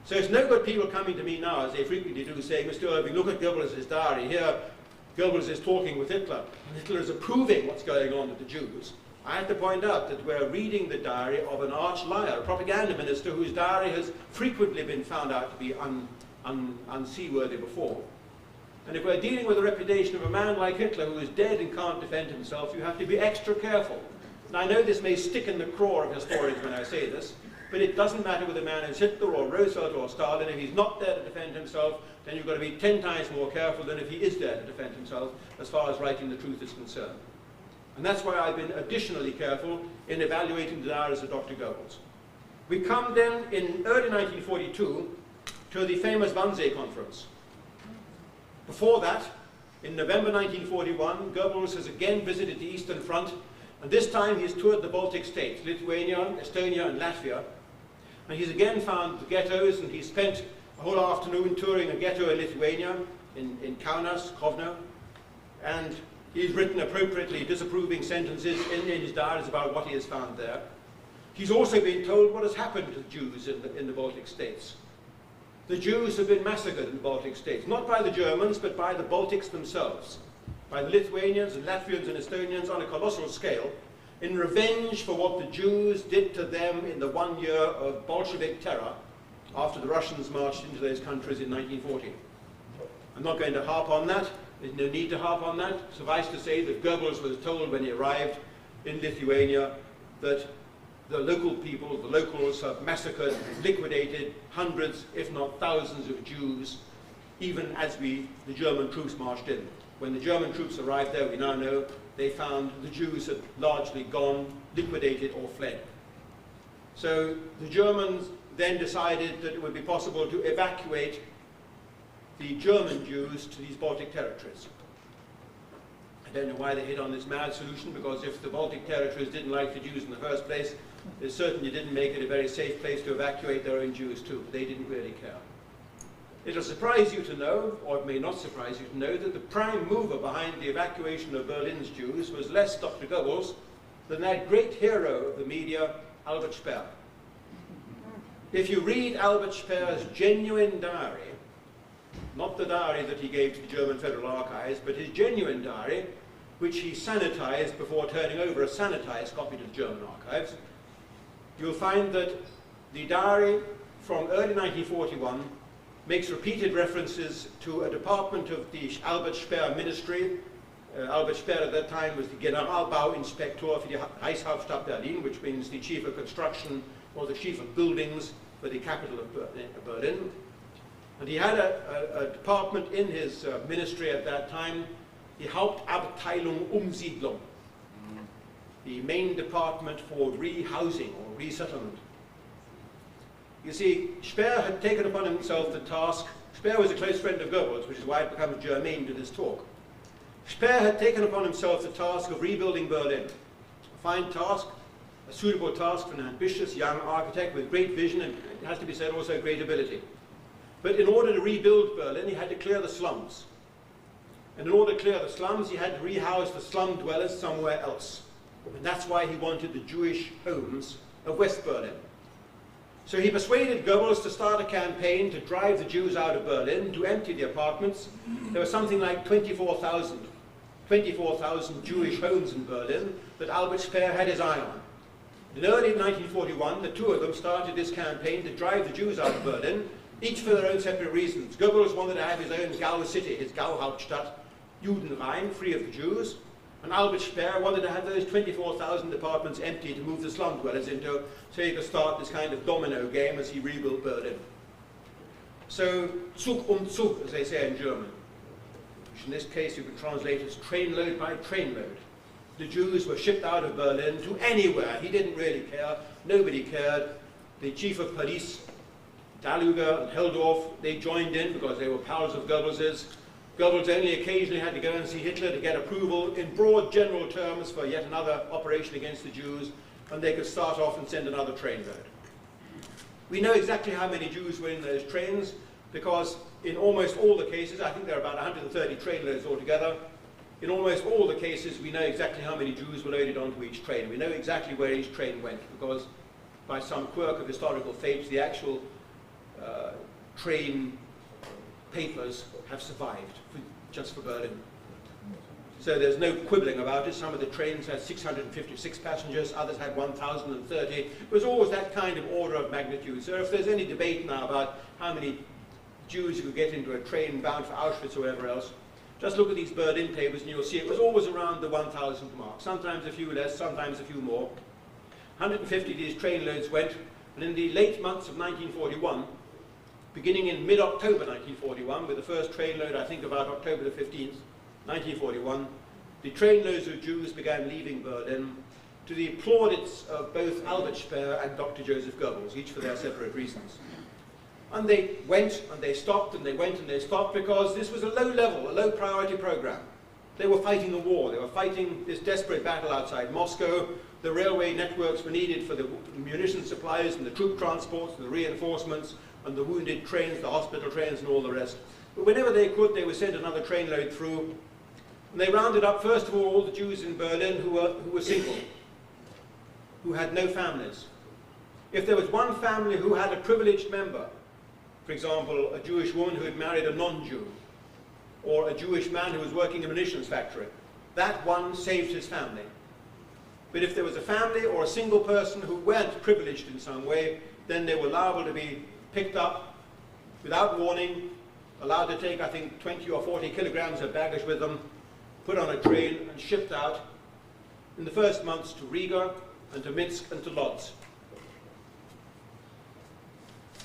So it's no good people coming to me now, as they frequently do, saying, Mr. Irving, look at Goebbels' diary. Here, Goebbels is talking with Hitler, and Hitler is approving what's going on with the Jews. I have to point out that we're reading the diary of an arch liar, a propaganda minister whose diary has frequently been found out to be unseaworthy before. And if we're dealing with the reputation of a man like Hitler who is dead and can't defend himself, you have to be extra careful. And I know this may stick in the craw of historians when I say this, but it doesn't matter whether a man is Hitler or Roosevelt or Stalin. If he's not there to defend himself, then you've got to be 10 times more careful than if he is there to defend himself as far as writing the truth is concerned. And that's why I've been additionally careful in evaluating the diaries of Dr. Goebbels. We come then in early 1942 to the famous Wannsee Conference. Before that, in November 1941, Goebbels has again visited the Eastern Front, and this time he's toured the Baltic states, Lithuania, Estonia, and Latvia. And he's again found the ghettos, and he spent a whole afternoon touring a ghetto in Lithuania, in Kaunas, Kovno, and he's written appropriately disapproving sentences in his diaries about what he has found there. He's also been told what has happened to the Jews in the Baltic states. The Jews have been massacred in the Baltic states, not by the Germans, but by the Baltics themselves, by the Lithuanians and Latvians and Estonians on a colossal scale, in revenge for what the Jews did to them in the 1 year of Bolshevik terror after the Russians marched into those countries in 1940. I'm not going to harp on that. There's no need to harp on that. Suffice to say that Goebbels was told when he arrived in Lithuania that the local people, the locals, have massacred, liquidated hundreds, if not thousands of Jews, even as the German troops marched in. When the German troops arrived there, we now know, they found the Jews had largely gone, liquidated, or fled. So the Germans then decided that it would be possible to evacuate the German Jews to these Baltic territories. I don't know why they hit on this mad solution, because if the Baltic territories didn't like the Jews in the first place, they certainly didn't make it a very safe place to evacuate their own Jews too. They didn't really care. It'll surprise you to know, or it may not surprise you to know, that the prime mover behind the evacuation of Berlin's Jews was less Dr. Goebbels than that great hero of the media, Albert Speer. If you read Albert Speer's genuine diary, not the diary that he gave to the German Federal Archives, but his genuine diary, which he sanitized before turning over a sanitized copy to the German Archives, you'll find that the diary from early 1941 makes repeated references to a department of the Albert Speer ministry. Albert Speer at that time was the Generalbauinspektor für die Reichshauptstadt Berlin, which means the chief of construction or the chief of buildings for the capital of Berlin. And he had a department in his ministry at that time, die Hauptabteilung Umsiedlung, the main department for rehousing or resettlement. You see, Speer had taken upon himself the task. Speer was a close friend of Goebbels, which is why it becomes germane to this talk. Speer had taken upon himself the task of rebuilding Berlin. A fine task, a suitable task for an ambitious young architect with great vision and, it has to be said, also great ability. But in order to rebuild Berlin, he had to clear the slums. And in order to clear the slums, he had to rehouse the slum dwellers somewhere else. And that's why he wanted the Jewish homes of West Berlin. So he persuaded Goebbels to start a campaign to drive the Jews out of Berlin, to empty the apartments. There were something like 24,000 Jewish homes in Berlin that Albert Speer had his eye on. In early 1941, the two of them started this campaign to drive the Jews out of Berlin, each for their own separate reasons. Goebbels wanted to have his own Gau city, his Gauhauptstadt, Judenrein, free of the Jews. And Albert Speer wanted to have those 24,000 apartments empty to move the slum dwellers into, so he could start this kind of domino game as he rebuilt Berlin. So, Zug um Zug, as they say in German, which in this case you can translate as trainload by trainload. The Jews were shipped out of Berlin to anywhere. He didn't really care. Nobody cared. The chief of police, Dalluger and Heldorf, they joined in because they were pals of Goebbels's. Goebbels only occasionally had to go and see Hitler to get approval in broad general terms for yet another operation against the Jews, and they could start off and send another trainload. We know exactly how many Jews were in those trains because in almost all the cases, I think there are about 130 trainloads altogether, in almost all the cases we know exactly how many Jews were loaded onto each train. We know exactly where each train went because by some quirk of historical fate, the actual train papers have survived just for Berlin. So there's no quibbling about it. Some of the trains had 656 passengers, others had 1,030. It was always that kind of order of magnitude. So if there's any debate now about how many Jews you could get into a train bound for Auschwitz or wherever else, just look at these Berlin papers and you'll see it was always around the 1,000 mark. Sometimes a few less, sometimes a few more. 150 of these trainloads went, and in the late months of 1941, beginning in mid-October 1941, with the first trainload, I think about October the 15th, 1941, the trainloads of Jews began leaving Berlin to the plaudits of both Albert Speer and Dr. Joseph Goebbels, each for their separate reasons. And they went and they stopped and they went and they stopped because this was a low-level, a low-priority program. They were fighting a war. They were fighting this desperate battle outside Moscow. The railway networks were needed for the munition supplies and the troop transports and the reinforcements and the wounded trains, the hospital trains and all the rest. But whenever they could, they would send another trainload through. And they rounded up, first of all the Jews in Berlin who were single, who had no families. If there was one family who had a privileged member, for example, a Jewish woman who had married a non-Jew, or a Jewish man who was working in a munitions factory, that one saved his family. But if there was a family or a single person who weren't privileged in some way, then they were liable to be picked up without warning, allowed to take, I think, 20 or 40 kilograms of baggage with them, put on a train and shipped out in the first months to Riga and to Minsk and to Lodz.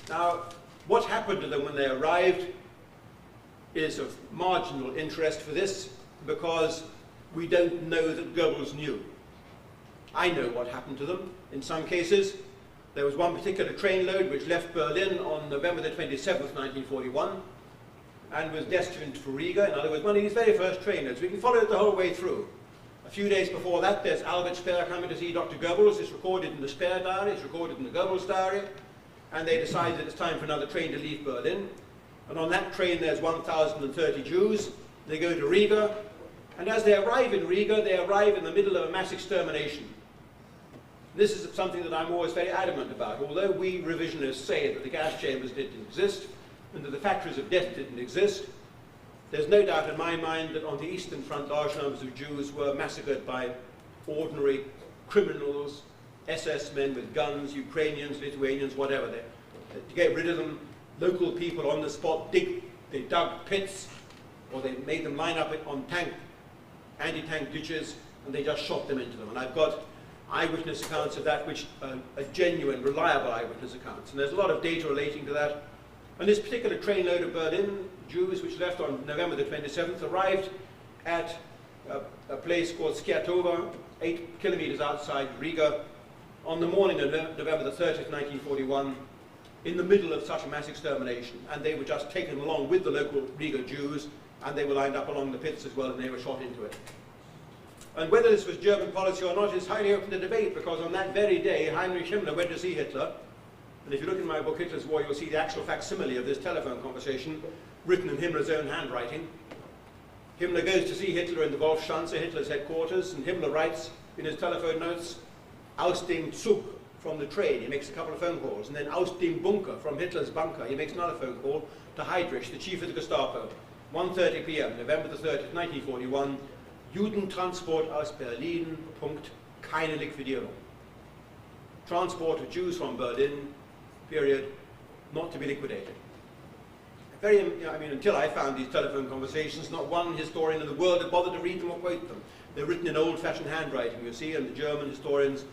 Now, what happened to them when they arrived is of marginal interest for this because we don't know that Goebbels knew. I know what happened to them in some cases. There was one particular trainload which left Berlin on November the 27th, 1941, and was destined for Riga. In other words, one of these very first trainloads. We can follow it the whole way through. A few days before that, there's Albert Speer coming to see Dr. Goebbels. It's recorded in the Speer diary, it's recorded in the Goebbels diary, and they decide that it's time for another train to leave Berlin. And on that train, there's 1,030 Jews. They go to Riga, and as they arrive in Riga, they arrive in the middle of a mass extermination. This is something that I'm always very adamant about. Although we revisionists say that the gas chambers didn't exist and that the factories of death didn't exist, there's no doubt in my mind that on the Eastern Front large numbers of Jews were massacred by ordinary criminals, SS men with guns, Ukrainians, Lithuanians, whatever. To get rid of them, local people on the spot they dug pits, or they made them line up on anti-tank ditches, and they just shot them into them. And I've got eyewitness accounts of that, which are genuine, reliable eyewitness accounts. And there's a lot of data relating to that. And this particular trainload of Berlin Jews, which left on November the 27th, arrived at a place called Skiatowa, 8 kilometers outside Riga, on the morning of November the 30th, 1941, in the middle of such a mass extermination. And they were just taken along with the local Riga Jews, and they were lined up along the pits as well, and they were shot into it. And whether this was German policy or not is highly open to debate, because on that very day, Heinrich Himmler went to see Hitler. And if you look in my book, Hitler's War, you'll see the actual facsimile of this telephone conversation, written in Himmler's own handwriting. Himmler goes to see Hitler in the Wolfschanze, Hitler's headquarters, and Himmler writes in his telephone notes, "Aus dem Zug," from the train. He makes a couple of phone calls. And then "Aus dem Bunker," from Hitler's bunker. He makes another phone call to Heydrich, the chief of the Gestapo. 1:30 p.m., November the 30th, 1941. Judentransport aus Berlin, Punkt, keine Liquidierung. Transport of Jews from Berlin, period, not to be liquidated. Very, I mean, until I found these telephone conversations, not one historian in the world had bothered to read them or quote them. They're written in old-fashioned handwriting, you see, and the German historians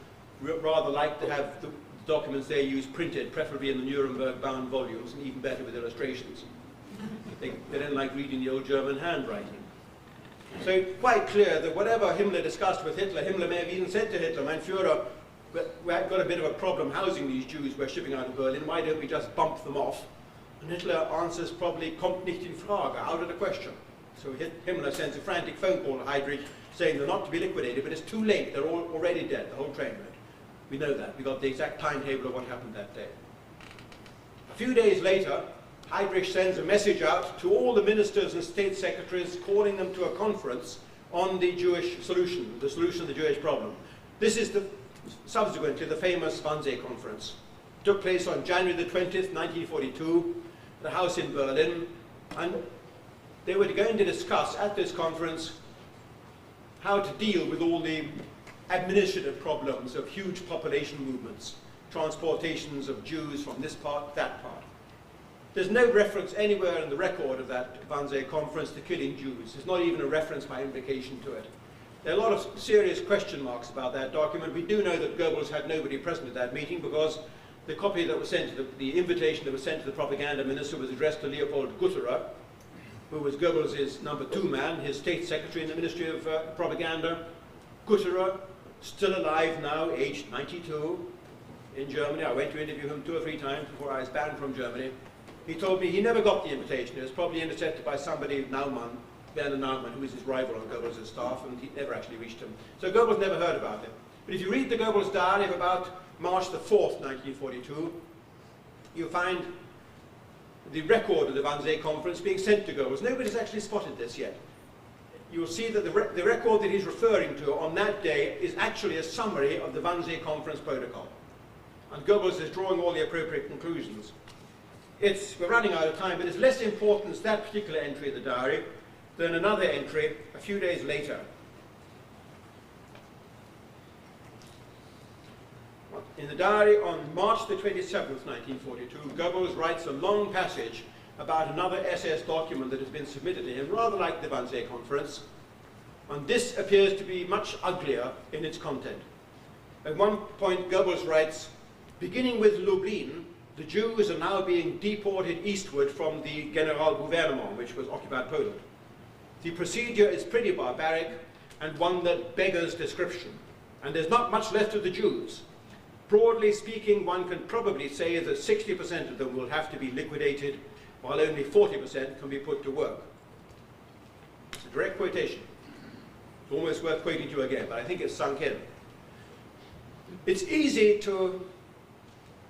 rather like to have the documents they use printed, preferably in the Nuremberg-bound volumes, and even better with illustrations. They don't like reading the old German handwriting. So quite clear that whatever Himmler discussed with Hitler, Himmler may have even said to Hitler, "Mein Führer, we've got a bit of a problem housing these Jews we're shipping out of Berlin, why don't we just bump them off?" And Hitler answers probably, "Kommt nicht in Frage," out of the question. So Himmler sends a frantic phone call to Heydrich saying they're not to be liquidated, but it's too late, they're all already dead, the whole trainload. We know that, we got the exact timetable of what happened that day. A few days later, Heydrich sends a message out to all the ministers and state secretaries, calling them to a conference on the Jewish solution, the solution of the Jewish problem. This is subsequently the famous Wannsee Conference. It took place on January the 20th, 1942, at a house in Berlin, and they were going to discuss at this conference how to deal with all the administrative problems of huge population movements, transportations of Jews from this part, that part. There's no reference anywhere in the record of that Wannsee Conference to killing Jews. There's not even a reference by implication to it. There are a lot of serious question marks about that document. We do know that Goebbels had nobody present at that meeting, because the copy that was sent to the invitation that was sent to the propaganda minister was addressed to Leopold Gutterer, who was Goebbels' number 2 man, his state secretary in the Ministry of Propaganda. Gutterer, still alive now, aged 92, in Germany. I went to interview him 2 or 3 times before I was banned from Germany. He told me he never got the invitation. It was probably intercepted by somebody, Naumann, Werner Naumann, who was his rival on Goebbels' staff, and he never actually reached him. So Goebbels never heard about it. But if you read the Goebbels diary of about March the 4th, 1942, you find the record of the Wannsee Conference being sent to Goebbels. Nobody's actually spotted this yet. You'll see that the record that he's referring to on that day is actually a summary of the Wannsee Conference protocol. And Goebbels is drawing all the appropriate conclusions. We're running out of time, but it's less important, that particular entry in the diary, than another entry a few days later. In the diary on March the 27th, 1942, Goebbels writes a long passage about another SS document that has been submitted to him, rather like the Wannsee Conference, and this appears to be much uglier in its content. At one point, Goebbels writes, "Beginning with Lublin, the Jews are now being deported eastward from the Generalgouvernement, which was occupied Poland. The procedure is pretty barbaric and one that beggars description, and there's not much left of the Jews. Broadly speaking, one can probably say that 60% of them will have to be liquidated, while only 40% can be put to work." It's a direct quotation. It's almost worth quoting to you again, but I think it's sunk in. It's easy to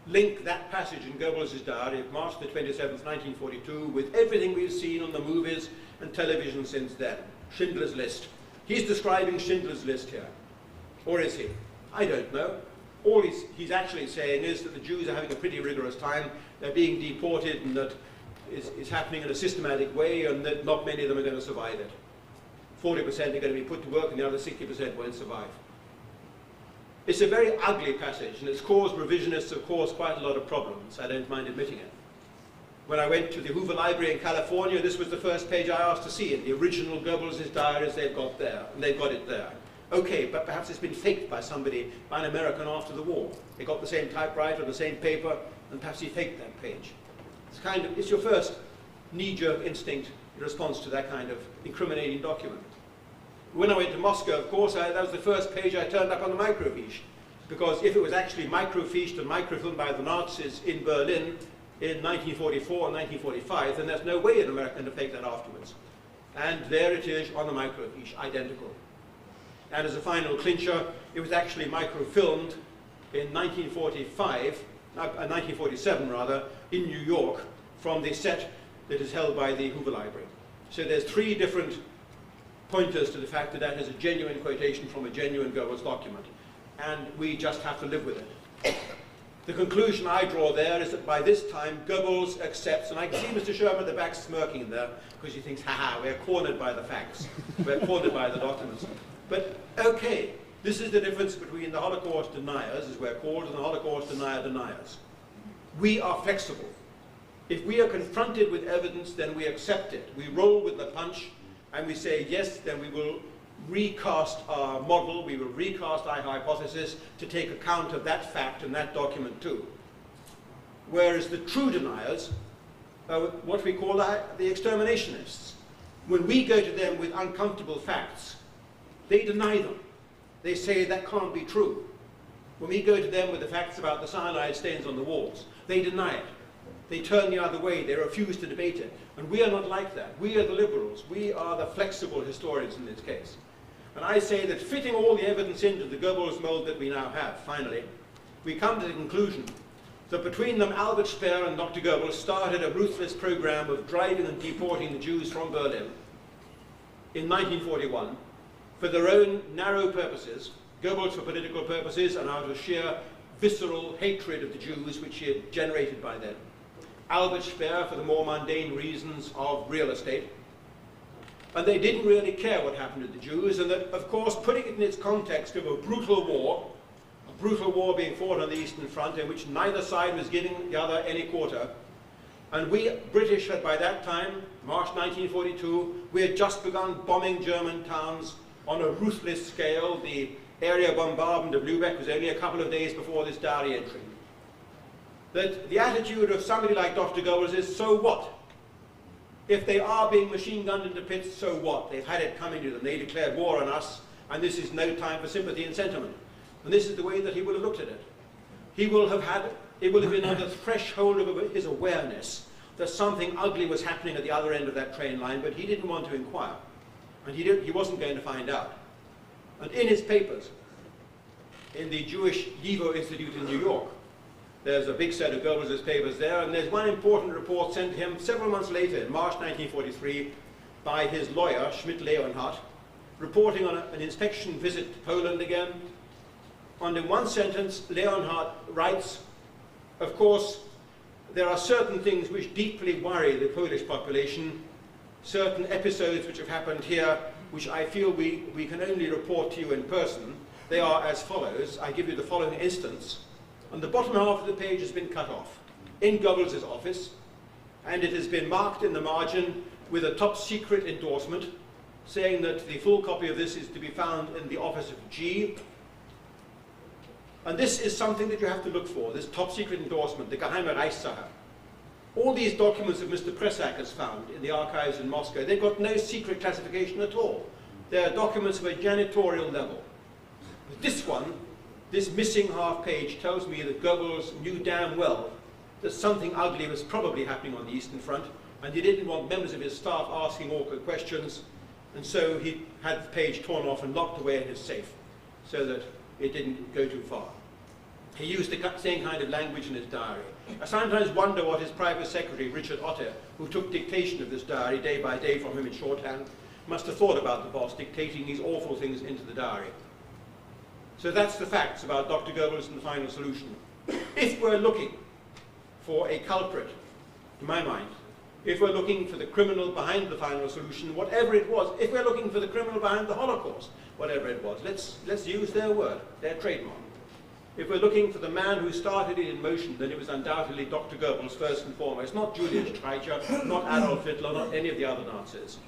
link that passage in Goebbels' diary of March the 27th, 1942, with everything we've seen on the movies and television since then. Schindler's List. He's describing Schindler's List here. Or is he? I don't know. All he's actually saying is that the Jews are having a pretty rigorous time, they're being deported, and that it's happening in a systematic way, and that not many of them are going to survive it. 40% are going to be put to work, and the other 60% won't survive. It's a very ugly passage, and it's caused revisionists, of course, quite a lot of problems. I don't mind admitting it. When I went to the Hoover Library in California, this was the first page I asked to see it. The original Goebbels' diaries they've got there, and they've got it there. Okay, but perhaps it's been faked by somebody, by an American after the war. They got the same typewriter, the same paper, and perhaps he faked that page. It's your first knee-jerk instinct in response to that kind of incriminating document. When I went to Moscow, of course, that was the first page I turned up on the microfiche, because if it was actually microfilmed and microfilmed by the Nazis in Berlin in 1944 and 1945, then there's no way an American to fake that afterwards. And there it is on the microfiche, identical. And as a final clincher, it was actually microfilmed in 1947 rather, in New York, from the set that is held by the Hoover Library. So there's 3 different pointers to the fact that that is a genuine quotation from a genuine Goebbels document. And we just have to live with it. The conclusion I draw there is that by this time Goebbels accepts, and I can see Mr. Sherman at the back smirking there, because he thinks, ha-ha, we're cornered by the facts. We're cornered by the documents. But okay, this is the difference between the Holocaust deniers, as we're called, and the Holocaust deniers. We are flexible. If we are confronted with evidence, then we accept it. We roll with the punch, and we say, yes, then we will recast our model, we will recast our hypothesis to take account of that fact and that document too. Whereas the true deniers are what we call the exterminationists. When we go to them with uncomfortable facts, they deny them. They say that can't be true. When we go to them with the facts about the cyanide stains on the walls, they deny it. They turn the other way, they refuse to debate it. And we are not like that. We are the liberals. We are the flexible historians in this case. And I say that fitting all the evidence into the Goebbels mold that we now have, finally, we come to the conclusion that between them, Albert Speer and Dr. Goebbels started a ruthless program of driving and deporting the Jews from Berlin in 1941 for their own narrow purposes, Goebbels for political purposes and out of sheer visceral hatred of the Jews which he had generated by then. Albert Speer for the more mundane reasons of real estate. And they didn't really care what happened to the Jews, and that, of course, putting it in its context of a brutal war being fought on the Eastern Front in which neither side was giving the other any quarter, and we British had by that time, March 1942, we had just begun bombing German towns on a ruthless scale. The area bombardment of Lübeck was only a couple of days before this diary entry. That the attitude of somebody like Dr. Goebbels is, so what? If they are being machine gunned into pits, so what? They've had it coming to them. They declared war on us, and this is no time for sympathy and sentiment. And this is the way that he would have looked at it. He will have had, it will have been on the threshold of his awareness that something ugly was happening at the other end of that train line, but he didn't want to inquire. And he wasn't going to find out. And in his papers, in the Jewish YIVO Institute in New York, there's a big set of Goebbels' papers there, and there's one important report sent to him several months later, in March 1943, by his lawyer, Schmidt-Leonhardt, reporting on an inspection visit to Poland again. And in one sentence, Leonhardt writes, of course, there are certain things which deeply worry the Polish population, certain episodes which have happened here, which I feel we can only report to you in person. They are as follows. I give you the following instance. And the bottom half of the page has been cut off in Goebbels' office, and it has been marked in the margin with a top secret endorsement saying that the full copy of this is to be found in the office of G. And this is something that you have to look for, this top secret endorsement, the Geheime Reichssache. All these documents that Mr. Presak has found in the archives in Moscow, they've got no secret classification at all. They're documents of a janitorial level. But this one, this missing half page, tells me that Goebbels knew damn well that something ugly was probably happening on the Eastern Front, and he didn't want members of his staff asking awkward questions, and so he had the page torn off and locked away in his safe so that it didn't go too far. He used the same kind of language in his diary. I sometimes wonder what his private secretary, Richard Otter, who took dictation of this diary day by day from him in shorthand, must have thought about the boss dictating these awful things into the diary. So that's the facts about Dr. Goebbels and the final solution. If we're looking for a culprit, to my mind, if we're looking for the criminal behind the final solution, whatever it was, if we're looking for the criminal behind the Holocaust, whatever it was, let's use their word, their trademark. If we're looking for the man who started it in motion, then it was undoubtedly Dr. Goebbels first and foremost, not Julius Streicher, not Adolf Hitler, not any of the other Nazis.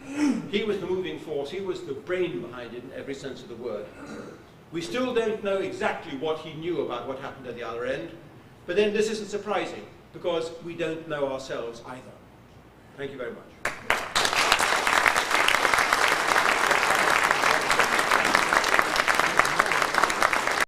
He was the moving force, he was the brain behind it in every sense of the word. We still don't know exactly what he knew about what happened at the other end, but then this isn't surprising. because we don't know ourselves either. Thank you very much.